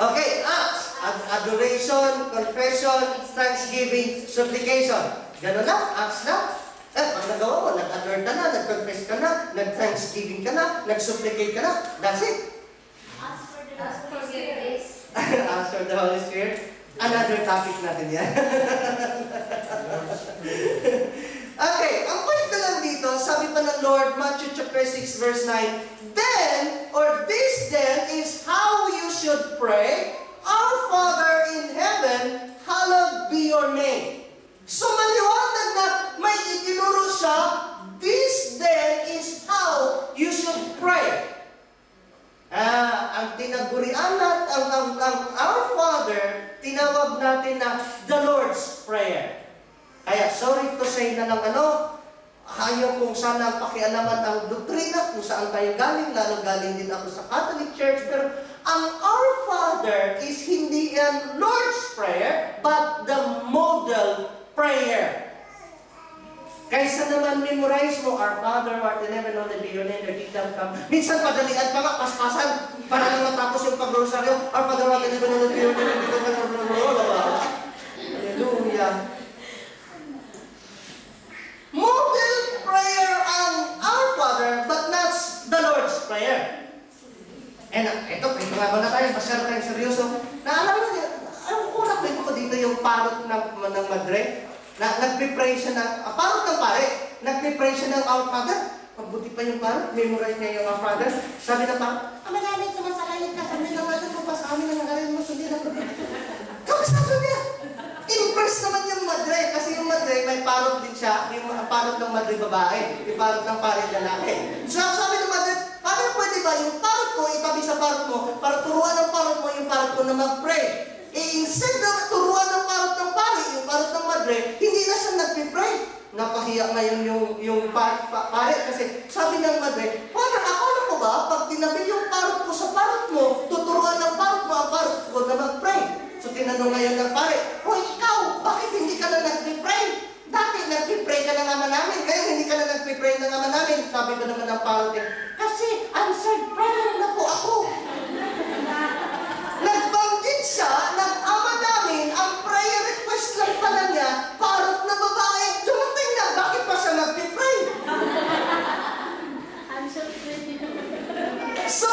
Okay, acts. Adoration, confession, thanksgiving, supplication. Ganun lang, acts na. Ang nagawa mo, nag-adore ka na, nag-confess ka na, nag-thanksgiving ka na, nag-supplicate ka na. That's it. Ask for the Holy Spirit. Ask for the Holy Spirit. Another topic natin yan. Okay, ang point na lang dito, sabi pa ng Lord, Matthew chapter 6 verse 9, then, or this then, is how you should pray, Our Father in heaven, hallowed be your name. So maliwanag na may itinuro siya, this then is how you should pray. Ang tinagurian natin, ang Our Father, tinawag natin na the Lord's Prayer. Kaya sorry to say na lang ayaw kung sana pakialaman ang doktrina, kung saan tayo galing, lalo galing din ako sa Catholic Church, pero ang Our Father is hindi ang Lord's Prayer, but the model prayer. Kaysa naman memorize mo, Our Father who art in heaven, hallowed be your name, your kingdom come. Minsan padalian pa nga, paspasan, para lang matapos yung pag-rosaryo. Our Father who art in heaven, hallowed be your name, your kingdom come. Hallelujah. Model prayer ang Our Father, but not the Lord's Prayer. And ito nga na tayo, masyado tayong seryoso. Naalala niyo, una ko dito yung parot ng madre. Nagpipray siya ng, parot ng pare, nagpipray siya ng Our Father. Mabuti pa yung parot, memorize niya yung Our Father. Sabi na parot, Ama namin, sumasalayin ka, sabi na natin mo pa sa amin ang nangarin mo, sundin ang gabi. Kamusta niya? Impress naman yung madre, kasi yung madre, may parot din siya, yung parot ng madre babae, yung parot ng pare lalaki. So sabi ng madre, paano pwede ba yung parot ko itabi sa parot mo, para turuan ng parot mo yung parot ko na mag-pray? Instead na turuan ng parot ng pare, yung parot ng madre, hindi na siya nagpipray. Napahiya ngayon yung pare kasi sabi ng madre, Father, akala ko ba, pag tinabi yung parot ko sa parot mo, tuturuan ng parot mo ang parot ko na mag-pray. So tinanong ngayon ng pare, Hoy, ikaw, bakit hindi ka na nagpipray? Dati nagpipray ka ng ama namin, ngayon hindi ka na nagpipray ng ama namin. Sabi ko naman ng parot niya, kasi answered prayer na po ako. Nagbanggit siya ng ama namin, ang prayer request lang pala niya, parot na babae, dumating na, bakit pa siya nagpipray? So,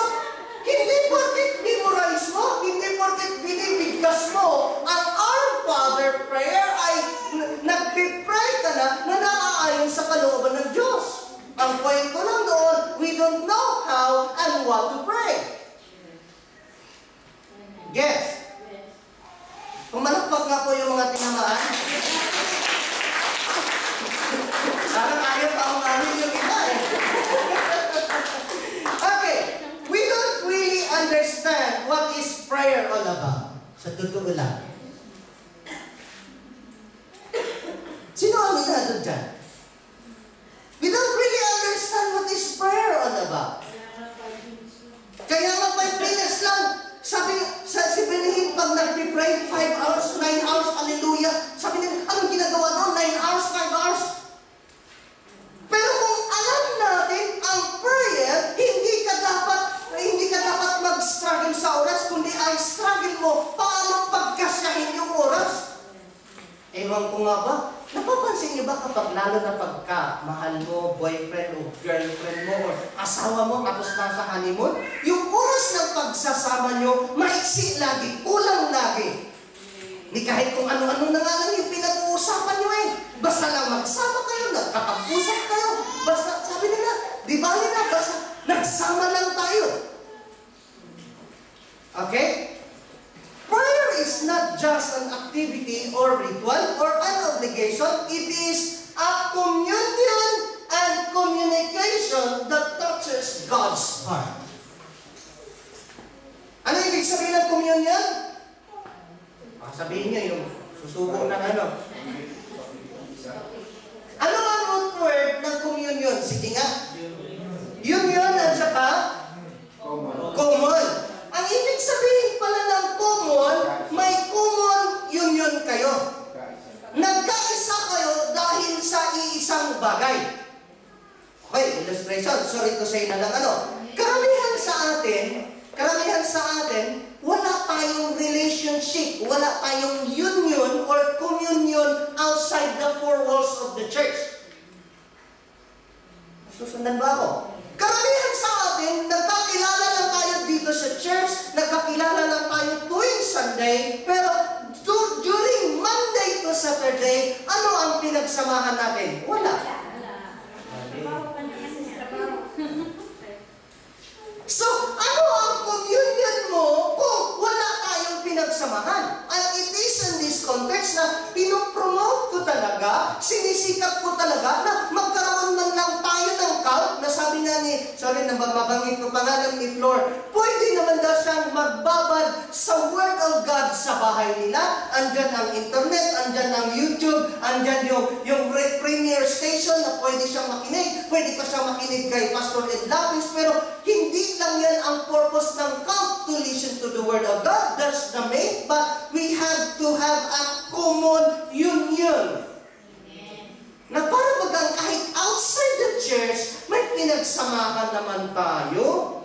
hindi porket memorize mo, hindi porket binibigkas mo, ang Our Father prayer ay nagpipray ka na naaayon sa kalooban ng Diyos. Ang point ko lang doon, we don't know how and what to pray. Yes. Pumalakpak nga po yung mga tinamaan. Parang ayaw pa ang amin yung iba eh. Okay. We don't really understand what is prayer all about. Sa totoo lang. Sino ang minado dyan? We don't really understand what is prayer all about. Kaya nga 5 minutes lang. Sabi si Benihim, pag nagpipray, 5 hours, 9 hours, hallelujah. Sabi niya, anong ginagawa doon? 9 hours, 5 hours? Pero kung alam natin ang prayer, hindi ka dapat mag-struggle sa oras, kundi ang struggle mo, paano pagkasyahin yung oras? Ewan ko nga ba? Napapansin niyo ba kapag lalo na pagka mahal mo, boyfriend o girlfriend mo o asawa mo tapos nasa honeymoon, yung oras ng pagsasama niyo, maiksi lagi, kulang lagi. Ni kahit kung ano-ano na nga lang yung pinag-uusapan niyo eh. Basta lang magsama kayo, nagkapag-usap kayo. Basta, sabi nila, di ba na, basta nagsama lang tayo. Okay? Prayer is not just an activity or ritual or an obligation. It is a communion and communication that touches God's heart. Ano ibig sabihin ng communion? Sabihin niya yung susubo ng ano. Ano ang root word ng communion? Sige nga. Union at saka common. Ang ibig sabihin pala ng common, may common union kayo. Nagkaisa kayo dahil sa iisang bagay. Okay, illustration. Sorry to say na lang ano. Karamihan sa atin, wala tayong relationship, wala tayong union or communion outside the four walls of the church. Susundan ba ako? Karamihan sa atin, nagkakilala lang tayo dito sa church, nagkakilala lang tayo tuwing Sunday, pero during Monday to Saturday, ano ang pinagsamahan natin? Wala. So, ano ang communion mo kung wala tayong pinagsamahan? And it is in this context na pinopromote ko talaga, sinisikap ko talaga na magkaroon man lang tayo ng cult na sabi nga ni, sorry na mabanggit ko pangalan ni Flor, pwede naman daw siyang magbabad sa Word of God sa bahay nila. Andyan ang internet, andyan ang YouTube, andyan yung premier station na pwede siyang makinig, pwede pa siyang makinig kay Pastor Ed Lapis, pero hindi lang yan ang purpose ng cult to listen to the Word of God. That's the main, but we have to have a common union. Na para bagang pinagsamahan naman tayo.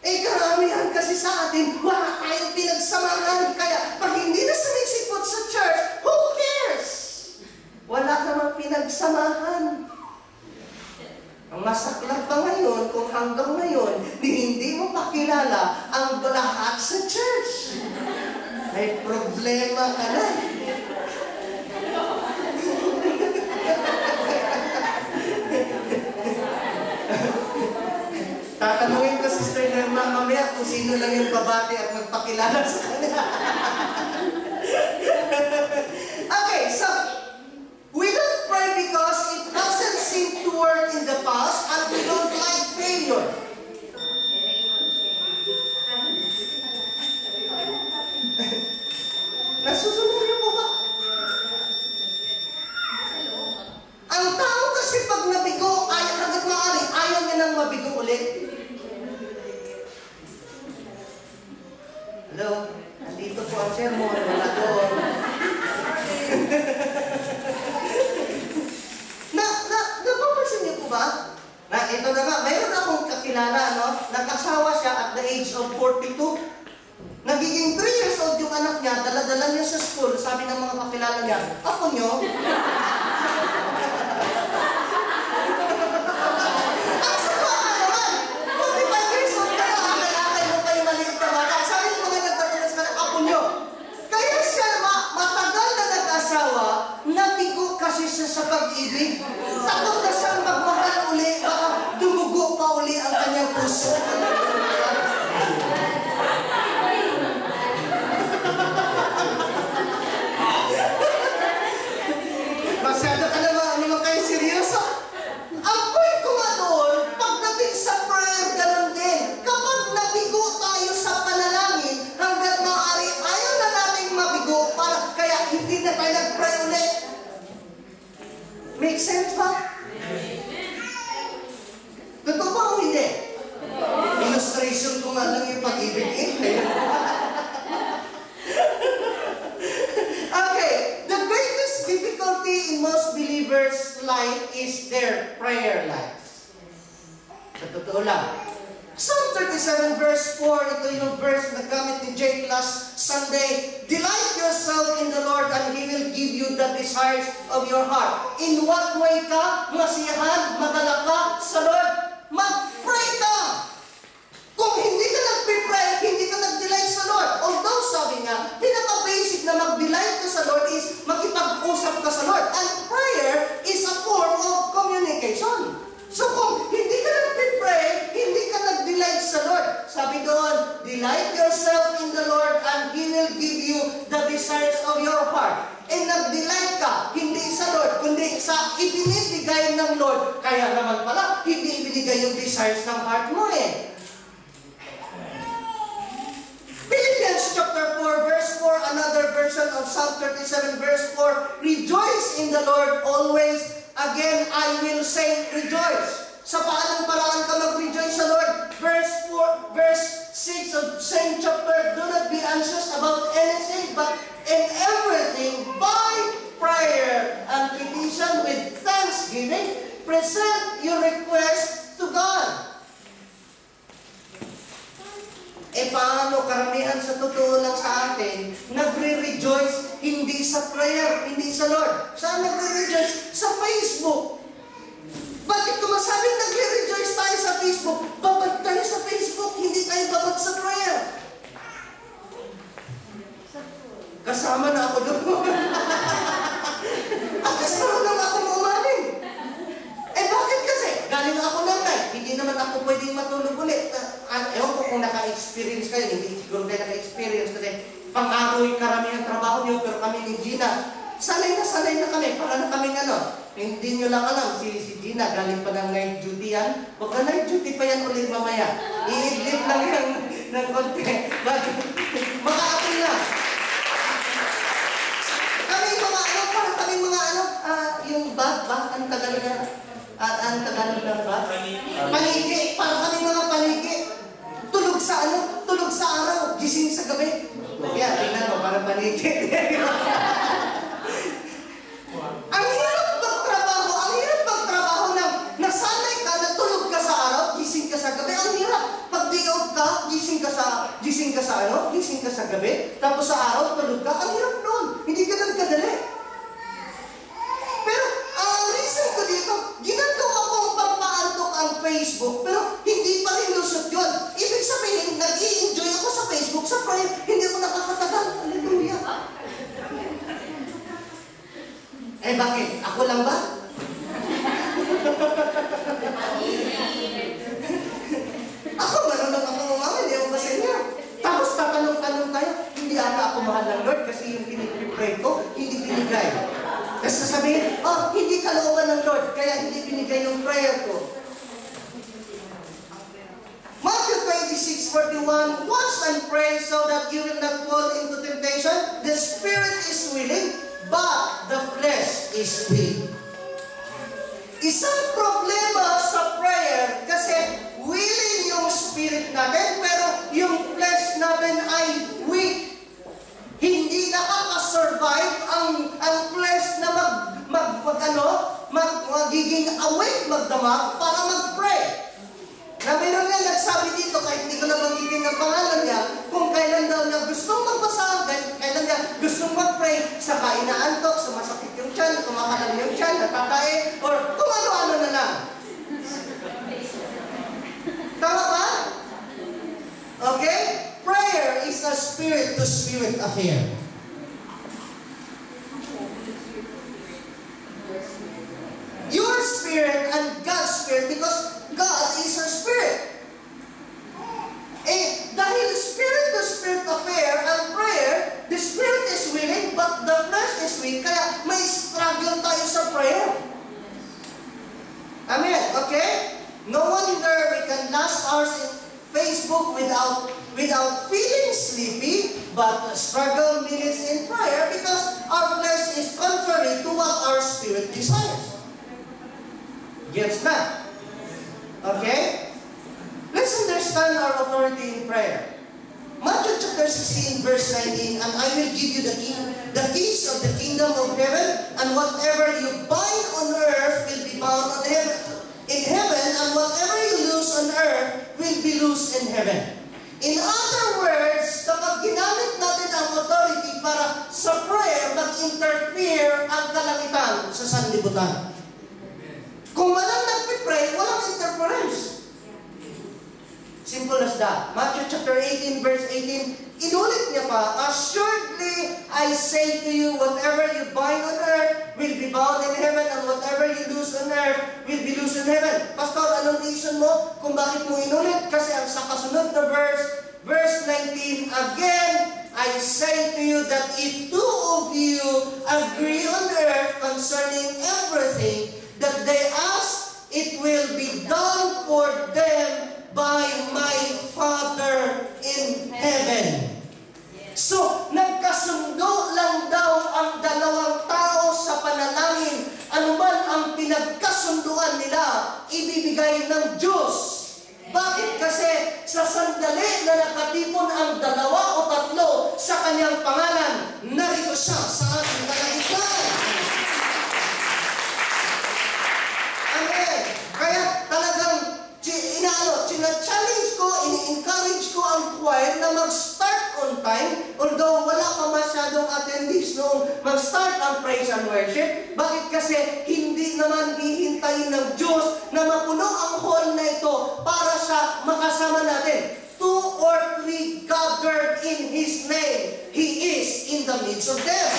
Eh, karamihan kasi sa atin, wala tayong pinagsamahan. Kaya, pag hindi na sumisipot sa church, who cares? Wala namang pinagsamahan. Ang masaklap pa ngayon, kung hanggang ngayon, hindi mo pakilala ang lahat sa church. May problema ka na. Tatanungin ko, Sister Nerma, mamaya kung sino lang yung babati at magpakilala sa kanya. Okay, so, we don't pray because it doesn't seem to work in the past and we don't like failure. Nasusunod niyo po ba? Ang tao kasi pag nabigo, hanggat maaari, ayaw niya nang mabigo ulit. Hello? Nandito po ang sermon. Wala doon. Napapansin niyo po ba? Ito na nga, mayroon akong kakilala, no? Nag-asawa siya at the age of 42. Nagiging 3 years old yung anak niya, dala-dala niya sa school, sabi ng mga kakilala niya, ako niyo? Ang sama ka naman! 45 years old ka na, akay-akay mo pa yung maliit na bata. Sabi ng mga nagtatulas na, ako niyo? Kaya siya, matagal na nag-asawa, nabigo kasi siya sa pag-ibig. Takot na siyang magmahal uli, baka dumugo pa uli ang kanyang puso. Masyado ka naman kayo seryoso. Ang point ko nga doon, pagdating sa prayer, ganun din. Kapag nabigo tayo sa panalangin, hanggang maaari, ayaw na nating mabigo, kaya hindi na tayo nag-pray ulit. Make sense ba? Totoo ba o hindi? Illustration ko nga lang yung pag-ibig eh. Okay, the greatest difficulty in most believers' life is their prayer lives. Sa totoo lang. Psalm 37 verse 4, ito yung verse na gamit ni Jake last Sunday. Delight yourself in the Lord and He will give you the desires of your heart. In what way ka masiyahan, magalak ka sa Lord? Mag-pray ka! Kung hindi ka nag-pray, hindi ka nag-delight sa Lord. Although sabi nga, pinaka-basic na mag-delight ka sa Lord is makipag-usap ka sa Lord. And prayer is a form of communication. So kung hindi ka nag-pray, hindi ka nag-delight sa Lord. Sabi doon, delight yourself in the Lord and He will give you the desires of your heart. And nag-delight ka, hindi sa Lord, kundi sa ibinibigay ng Lord. Kaya naman pala, hindi ibinigay yung desires ng heart mo eh. Philippians chapter 4 verse 4, another version of Psalm 37 verse 4, rejoice in the Lord always. Again, I will say rejoice. Sa paanong paraan ka mag-rejoice sa Lord? Verse 6 of same chapter, do not be anxious about anything, but in everything, by prayer and petition with thanksgiving, present your request to God. Eh paano karamihan sa totoo lang sa atin, nagre-rejoice hindi sa prayer, hindi sa Lord. Saan nagre-rejoice? Sa Facebook. Bakit kung masabing nagre-rejoice tayo sa Facebook, babad tayo sa Facebook, hindi tayo babad sa prayer? Kasama na ako doon. At kasama na ako umamin. Eh bakit kasi? Galing ako ng night, hindi naman ako pwedeng matulog ulit. Ewan ko kung naka-experience kayo, hindi siguro kayo naka-experience kasi pang-aroy karamihan trabaho niyo, pero kami ni Gina, sanay na kami, para na kaming hindi nyo lang alam, si Gina, galing pa ng night duty yan. Huwag na night duty pa yan ulit mamaya. I-idlip lang yan ng konti. Maka-apil na. Kaming mga parang kaming mga yung bag, ang Tagalog na, ang Tagalog na bag? Panigi, parang kaming mga panigi. Tulog sa araw, gising sa gabi. Yan, tingnan mo, parang panigi. Ang hirap magtrabaho na gising ka sa gising ka sa gabi, tapos sa araw, tulog ka, ang hirap nun. Hindi ka nang kadali. Pero, ang reason ko dito, ginagawa kong pampaantok ang Facebook, pero hindi pa rin lusot yun. Ibig sabihin, nag-i-enjoy ako sa Facebook, sa prayer, hindi ako nakakatagal. Hallelujah. Bakit? Ako lang ba? Ako, marunong ako umamin, hindi ako ba sa inyo? Tapos tatanong-tanong tayo, hindi ata ako mahal ng Lord kasi yung pinipray ko, hindi binigay. Kasi sasabihin, hindi kalooban ng Lord, kaya hindi binigay yung prayer ko. Matthew 26:41, watch and pray so that you will not fall into temptation. The spirit is willing, but the flesh is weak. Isang problema sa prayer kasi willing yung spirit natin, pero yung flesh natin ay weak. Hindi nakaka-survive ang flesh na magiging awake, magdamag para mag-pray. Na meron nga nagsabi dito, kahit hindi ko na magiging ang pangalan niya, kung kailan daw niya gustong magbasa, kailan niya gustong mag-pray, saka inaantok, sumasakit yung tiyan, kumakalam yung tiyan, natatae, or kung ano-ano na lang. Tama ba? Okay? Prayer is a spirit-to-spirit affair. Your spirit and God's spirit, because God is a spirit. Dahil spirit-to-spirit affair and prayer, the spirit is willing, but the flesh is weak, kaya may struggle tayo sa prayer. Amen? Okay? No wonder we can last hours in Facebook without feeling sleepy, but struggle minutes in prayer because our flesh is contrary to what our spirit desires. Gets that? Okay? Let's understand our authority in prayer. Matthew chapter 16 verse 19, and I will give you the keys of the kingdom of heaven, and whatever you bind on earth will be bound on heaven. In heaven, and whatever you loose on earth will be loose in heaven. In other words, kapag ginamit natin ang authority para sa prayer, mag-interfere ang kalangitan sa sanlibutan. Kung walang nagpipray, walang interference. Simple as that. Matthew chapter 18, verse 18, inulit niya pa, assuredly I say to you, whatever you bind on earth will be bound in heaven, and whatever you loose on earth will be loose in heaven. Pastor, anong reason mo kung bakit mo inulit? Kasi ang sa kasunod na verse 19, again, I say to you that if two of you agree on earth concerning everything that they ask, it will be done for them by my Father in heaven. So, nagkasundo lang daw ang dalawang tao sa panalangin. Ano man ang pinagkasunduan nila, ibibigay ng Diyos. Bakit? Kasi sa sandali na nakatipon ang dalawa o tatlo sa kanyang pangalan, narito siya sa ating kalagitnaan. Amen. Kaya talagang challenge ko, ini-encourage ko ang choir na mag-start on time, although wala pa masyadong attendees noong mag-start ang praise and worship. Bakit? Kasi hindi naman hihintayin ng Diyos na mapuno ang hall na ito para sa makasama natin. 2 or 3 gathered in His name, He is in the midst of them.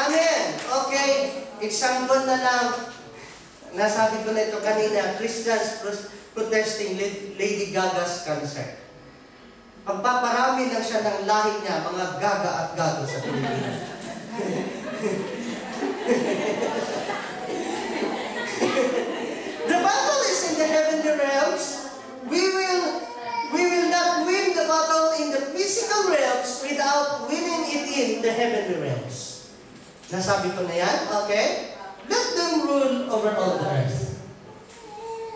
Amen. Okay. Example na lang. Nasabi ko na ito kanina, Christians protesting Lady Gaga's concert. Pagpaparami lang siya ng lahi niya, mga gaga at gago sa Pilipinas. The battle is in the heavenly realms. We will not win the battle in the physical realms without winning it in the heavenly realms. Nasabi ko na yan, okay? Let them rule over all the earth.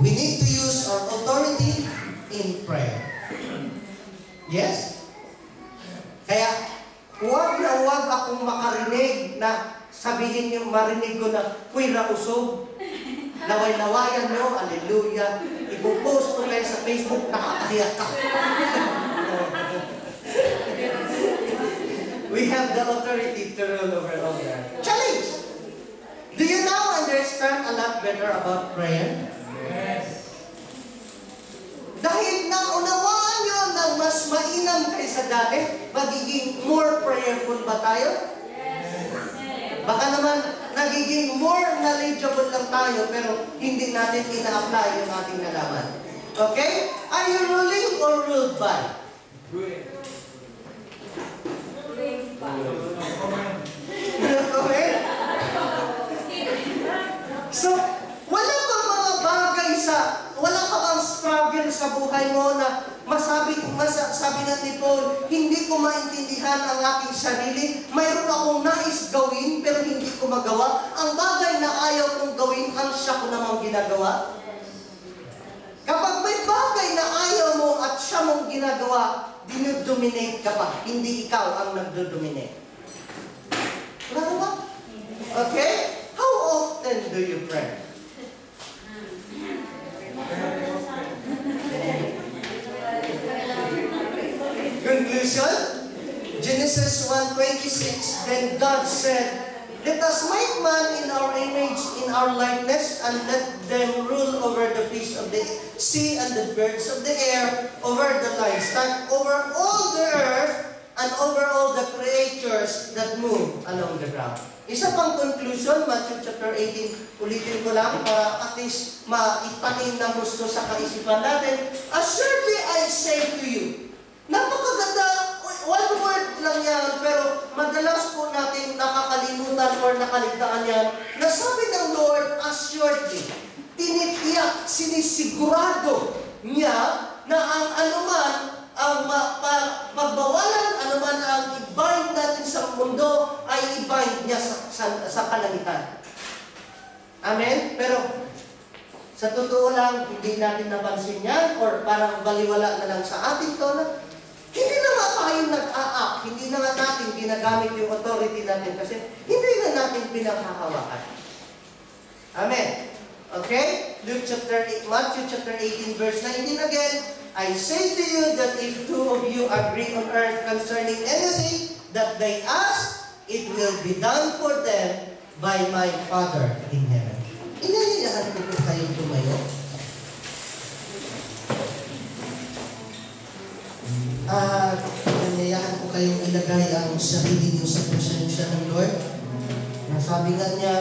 We need to use our authority in prayer. Yes? Kaya, huwag na huwag akong makarinig na sabihin niyo, marinig ko na, kuy rausog, laway-lawayan nyo, hallelujah, Mag-post ko kayo sa Facebook, nakakahiya ka. We have the authority to rule over all that. Challenge! Do you now understand a lot better about prayer? Yes. Dahil naunawaan nyo na mas mainam kaysa dati, magiging more prayerful ba tayo? Baka naman, nagiging more knowledgeable lang tayo, pero hindi natin ina-apply yung ating nalaman. Okay? Are you ruling or ruled by? Good. Okay? So, wala bang mga bagay wala ka bang struggle sa buhay mo na sabi na ni Paul, hindi ko maintindihan ang aking sarili. Mayroon akong nais gawin, pero hindi ko magawa. Ang bagay na ayaw kong gawin, ang siya ko namang ginagawa. Kapag may bagay na ayaw mo at siya mong ginagawa, dinodominate ka pa. Hindi ikaw ang nagdodominate. Wala ba? Okay? How often do you pray? Conclusion? Genesis 1:26, then God said, let us make man in our image, in our likeness, and let them rule over the fish of the sea and the birds of the air, over the livestock, over all the earth, and over all the creatures that move along the ground. Isa pang conclusion, Matthew chapter 18, ulitin ko lang para at least maipanin na gusto sa kaisipan natin. Assuredly I say to you, napakaganda, one word lang yan, pero madalas po natin nakakalimutan or nakaligtaan yan, na sabi ng Lord, assuredly, tinitiyak, sinisigurado niya na ang anuman, ang pagbawalan, anuman ang i-bind natin sa mundo, ay i-bind niya sa kalangitan. Amen? Pero, sa totoo lang, hindi natin napansin yan, or parang baliwala na lang sa atin to na, hindi na nga tayo nag-a-act, hindi na nga natin ginagamit yung authority natin kasi hindi na natin pinaghahawakan. Amen? Okay? Matthew chapter 18, verse 19 again, I say to you that if two of you agree on earth concerning anything that they ask, it will be done for them by my Father in heaven. Inalilahan ko po kayong tumayo. Nanyayahan ko kayong ilagay ang sarili niyo sa presensya ng Lord. Sabi nga niya,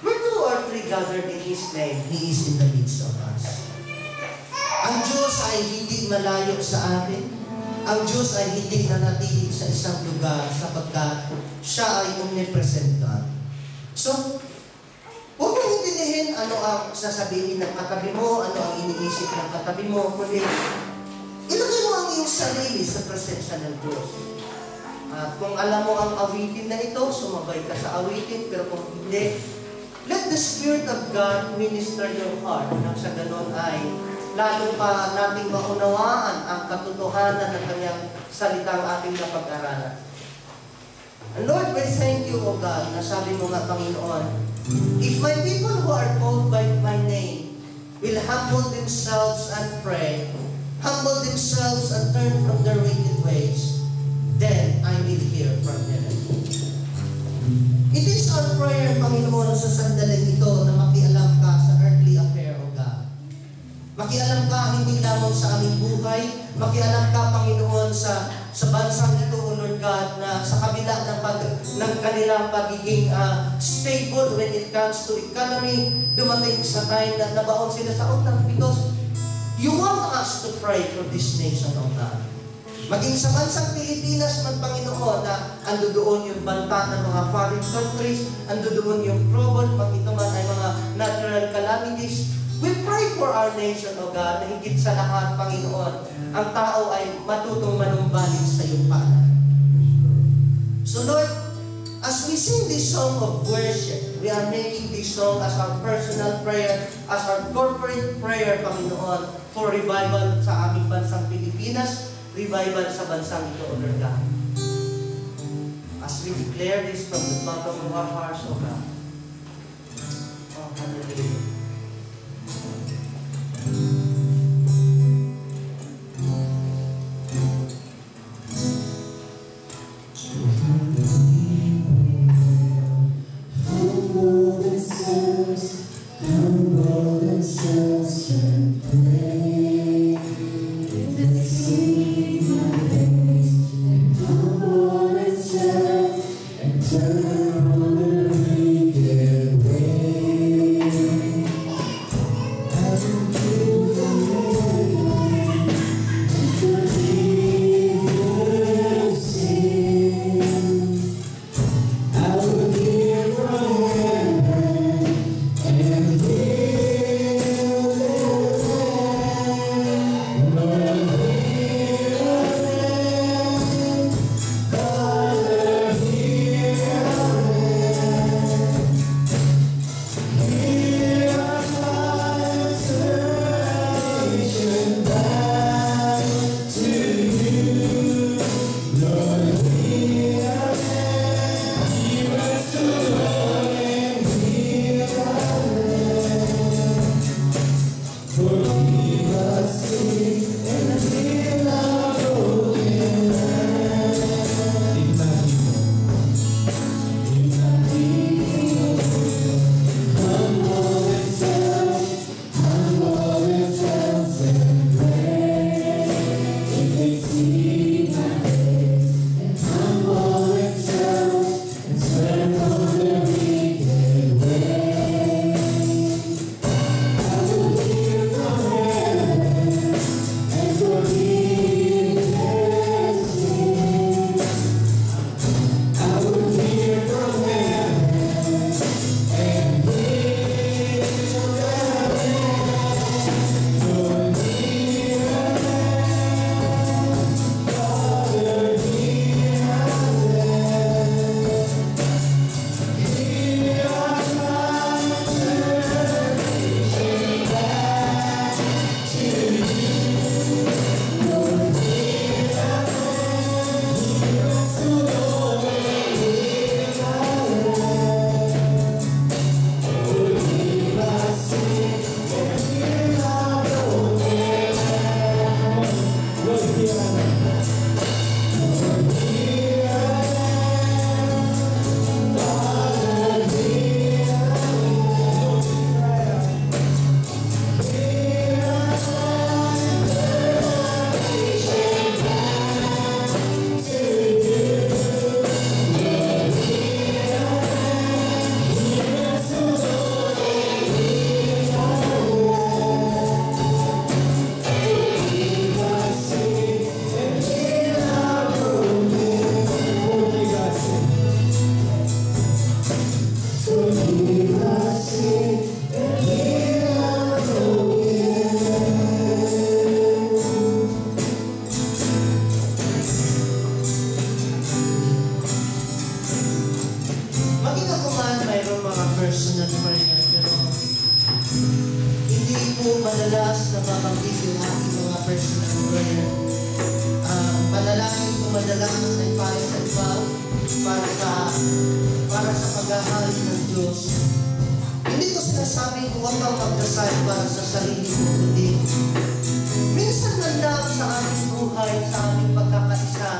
where two or three gathered in His name, He is in the midst of us. Ang Diyos ay hindi malayo sa atin. Ang Diyos ay hindi nanatili sa isang lugar sapagkat Siya ay omnipresent God. So, huwag mong intindihin ano ang sasabihin ng katabi mo, ano ang iniisip ng katabi mo, kundi ilagay mo ang iyong sarili sa presensya ng Diyos. At kung alam mo ang awitin na ito, sumabay ka sa awitin, pero kung hindi, let the Spirit of God minister your heart nang sa ganon ay lalo pa nating maunawaan ang katotohanan ng Kanyang salitang ating napag-aralan. And Lord, we thank you, O God, na sabi mo nga, Panginoon, if my people who are called by my name will humble themselves and pray, humble themselves and turn from their wicked ways, then I will hear from heaven. It is our prayer, Panginoon, sa sandaling ito na makialam ka sa earthly affair, O God. Makialam ka hindi lamang sa aming buhay, makialam ka, Panginoon, sa bansang ito, O Lord God, na sa kabila ng kanilang pagiging stable when it comes to economy, dumating sa time na nabaon sila sa utang because you want us to pray for this nation, O God. Maging sa bansang Pilipinas man, Panginoon, na ando doon yung banta ng mga foreign countries, ando doon yung trouble, pag ito man ay mga natural calamities. We pray for our nation, O God, na higit sa lahat, Panginoon, ang tao ay matutong manumbalik sa iyong paanan. So Lord, as we sing this song of worship, we are making this song as our personal prayer, as our corporate prayer, Panginoon, for revival sa aming bansang Pilipinas, revival sa bansang ito, O Lord God. As we declare this from the bottom of our hearts, O God. Oh, hallelujah. personal prayer, pero hindi po madalas na mabanggit yung aking mga personal prayer. Panalangin ko madalas ay para sa paghahari ng Diyos. Hindi ko sinasabing huwag kang magdasal para sa sarili mo, kundi minsan man lang sa aming buhay, sa aming pagkakaisa,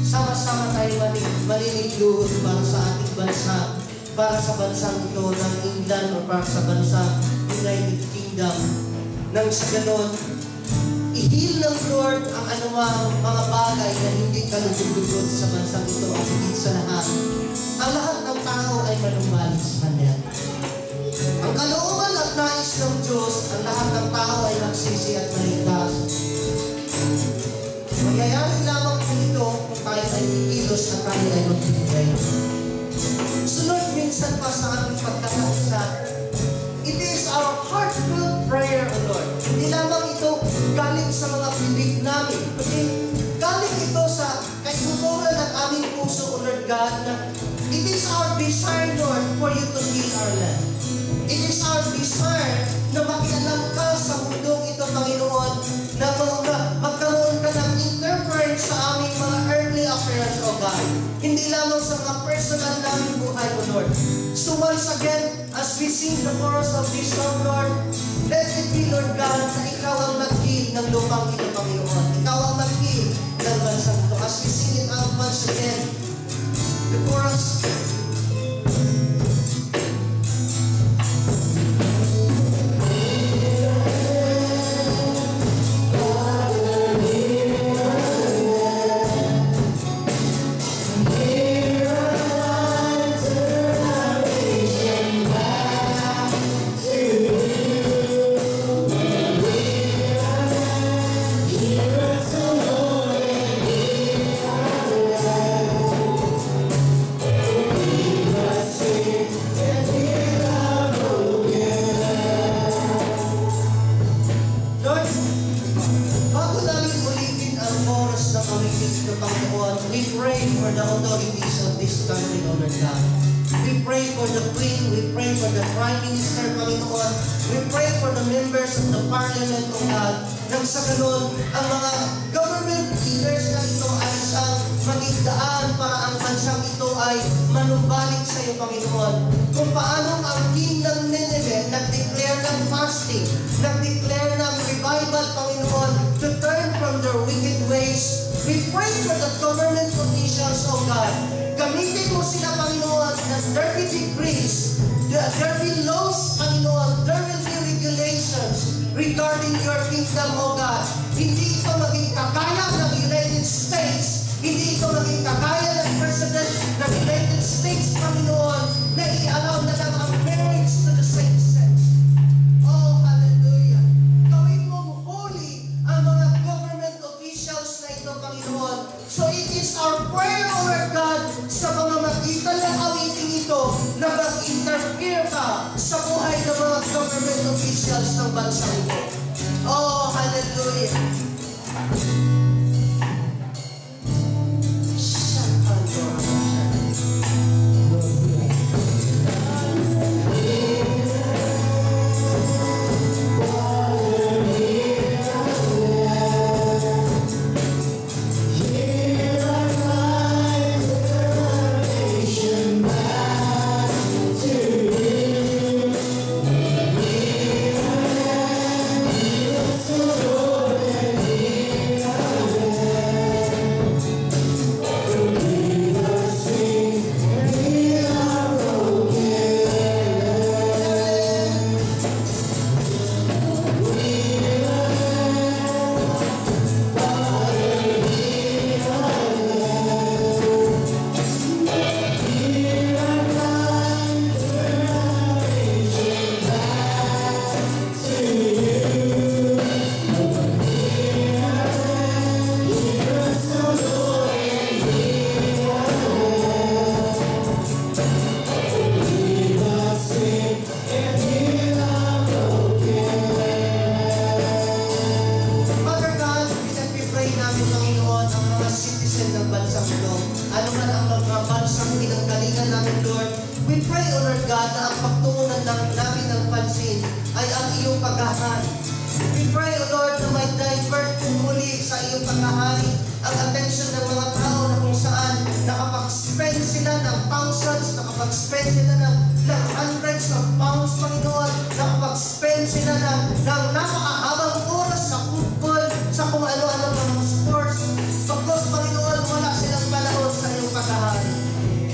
sama-sama tayo maninigluhod para sa ating bansa, para sa bansang ito ng England o para sa bansang United Kingdom. Nang sa ganon, i-heal ng Lord ang anumang mga bagay na hindi kalugod-lugod sa bansang ito at higit sa lahat. Ang lahat ng tao ay manumbalik sa Kanya. Ang kalooban at nais ng Diyos, ang lahat ng tao ay magsisi at maligtas. Magyayari lamang po ito kung tayo ay ikilos at tayo ay magbibigay. Sunod minsan pa sa aming pagkakaisa, it is our heartfelt prayer, O Lord. Hindi lamang ito galing sa mga bibig namin, kundi galing ito sa kaiguturan ng aming puso, O Lord God, na it is our desire, Lord, for you to heal our land. It is our desire na makialam ka sa mundong ito, Panginoon, na magkaroon ka ng interference sa aming mga earthly affairs, O God. Hindi lamang sa mga personal naming buhay, O Lord. So once again, as we sing the chorus of this song, Lord, let it be, Lord God, na Ikaw ang nag-heal ng lupang ito, Panginoon. Ikaw ang nag-heal ng bansang ito. As we sing it out once again, the chorus, regarding your kingdom, O God. Hindi ito maging kakaya ng United States. Hindi ito maging kakaya ng President ng United States, Panginoon, na i-allow na lang ang marriage to the same sex. Oh, hallelujah. Gawin mong holy ang mga government officials na ito, Panginoon. So it is our prayer, O Lord God, sa mga magitan ng awiting ito na mag-interfere ka sa buhay ng mga government officials ng bansa ito. Oh, hallelujah. We pray, O Lord God, na ang pagtuunan namin ng pansin ay ang iyong paghahari. We pray, O Lord, na may divert muli sa iyong paghahari ang attention ng mga tao na kung saan nakapag-spend sila ng thousands, nakapag-spend sila ng hundreds of pounds, Panginoon, nakapag-spend sila ng napakahabang oras sa football, sa kung ano-ano mga sports. Pagkos, Panginoon, wala silang panahon sa iyong paghahari.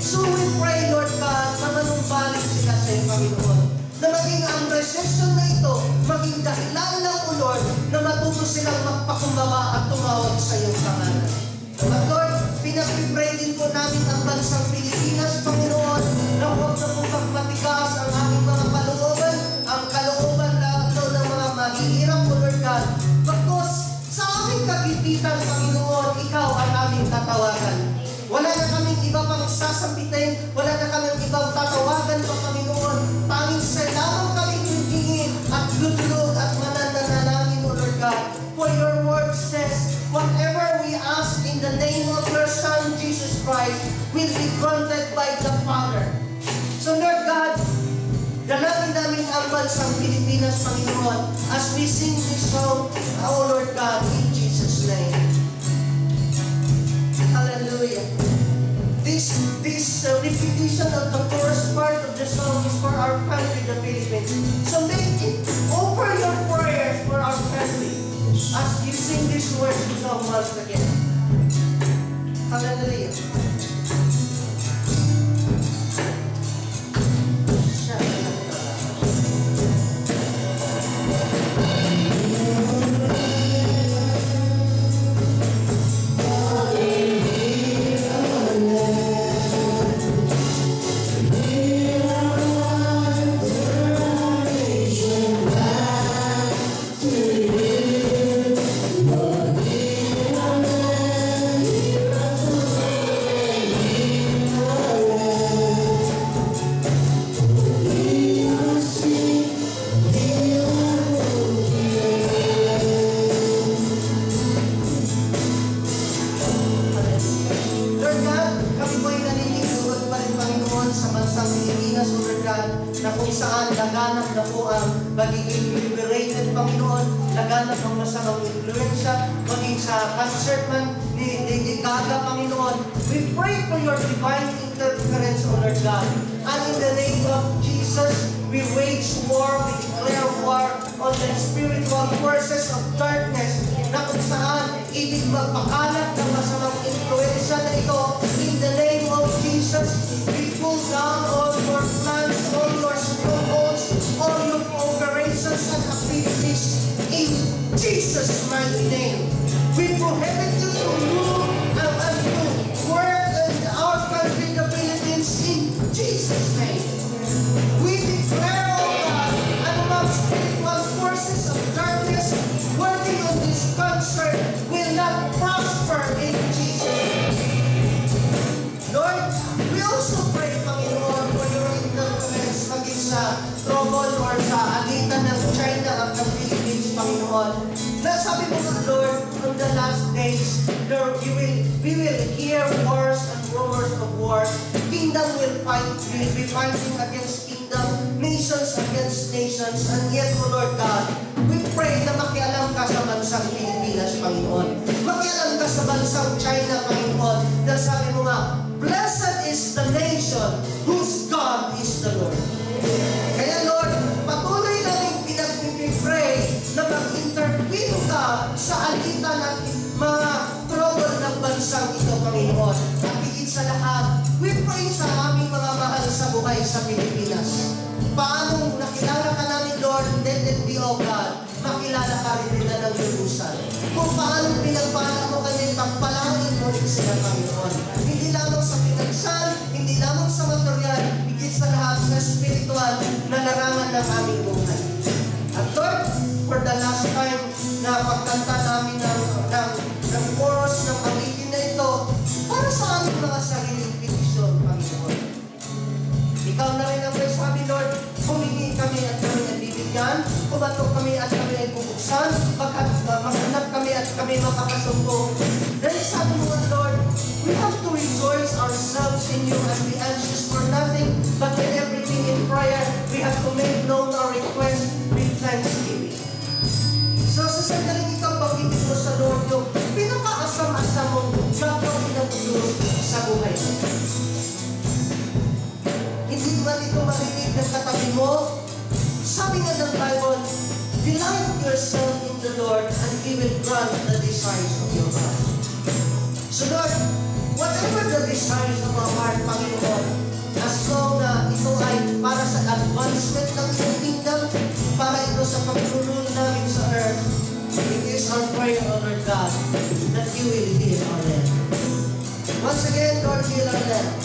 So we pray, Lord God, na manumbalik sila sa iyong Panginoon. Na maging ang recession na ito, maging dahilan lang, O Lord, na matuto silang magpakumbaba at tumawag sa iyong pangalan. At Lord, pinag-pray din po namin ang bansang Pilipinas, Panginoon, na huwag na po pagmatigas ang aming mga kalooban, ang kalooban na ito ng mga maghihirap, O Lord God. Pagkos sa aming kagipitan, Panginoon, ikaw ang aming tatawagan. Wala na kaming iba pang sasampitin, wala na kaming ibang tatawagan pa, Panginoon. Tanging sa lamang kaming hingin at lutulog at mananalangin, O Lord God. For your word says, whatever we ask in the name of your Son, Jesus Christ, will be granted by the Father. So Lord God, dalangin namin ang bansang Pilipinas, Panginoon, as we sing this song, O Lord God, in Jesus' name. Hallelujah. This repetition of the first part of the song is for our country, the Philippines. So make it, offer your prayers for our country as you sing this worship song once again. Hallelujah. We pray for your divine interference, O Lord God. And in the name of Jesus, we wage war, we declare war on the spiritual forces of darkness na kung saan ibig magpakalat ng masamang influensya na ito. In the name of Jesus, we pull down all your plans, all your strongholds, all your operations and activities in Jesus' mighty name. We prohibit you to rule and to work in our country, the Philippines, in Jesus' name. We declare, O God, and among spiritual forces of darkness working on this country will not prosper in Jesus' name. Lord, we also pray, Panginoon, for your interference maging sa trouble or sa alitan ng China at ng Philippines, Panginoon. Nasabi mo nga, Lord, on the last days, Lord, we will hear wars and rumors of wars. Kingdom will be fighting against kingdom, nations against nations, and yet, O Lord God, we pray na makialam ka sa bansang Pilipinas, Panginoon. Makialam ka sa bansang China, Panginoon. Dahil sabi mo nga, blessed is the nation whose God is the Lord. Kaya Lord, patuloy namin pinag-pray na mag-intervene ka sa alitan at mga trouble ng bansang ito, Panginoon. At higit sa lahat, we pray sa aming mga mahal sa buhay sa Pilipinas. Paano nakilala ka namin, Lord, let it be, O God, makilala ka rin nila ng Jerusalem. Kung paano pinagpala mo kami, pagpalangin mo rin sila, Panginoon. Hindi lamang sa pinagsan, hindi lamang sa material, higit sa lahat sa spiritual na larangan ng aming buhay. At Lord, for the last time na pagkanta namin ng chorus ng awitin na ito, para sa aming mga sariling petisyon, Panginoon. Ikaw na rin ang may sabi, Lord, humingi kami at kami ay bibigyan, kumatok kami at kami ay bubuksan, maghanap kami at kami makakasumbong. Dahil sabi mo, Lord, we have to rejoice ourselves in you and be anxious for nothing, but in Hindi man ito marinig ng katabi mo. Sabi nga ng Bible, delight yourself in the Lord and He will grant the desires of your heart. So Lord, whatever the desires of our heart, Panginoon, as long na ito ay para sa advancement ng iyong kingdom, para ito sa pagtulong namin sa earth, it is our prayer, O Lord God, that You will heal our land. Once again, Lord, heal our land.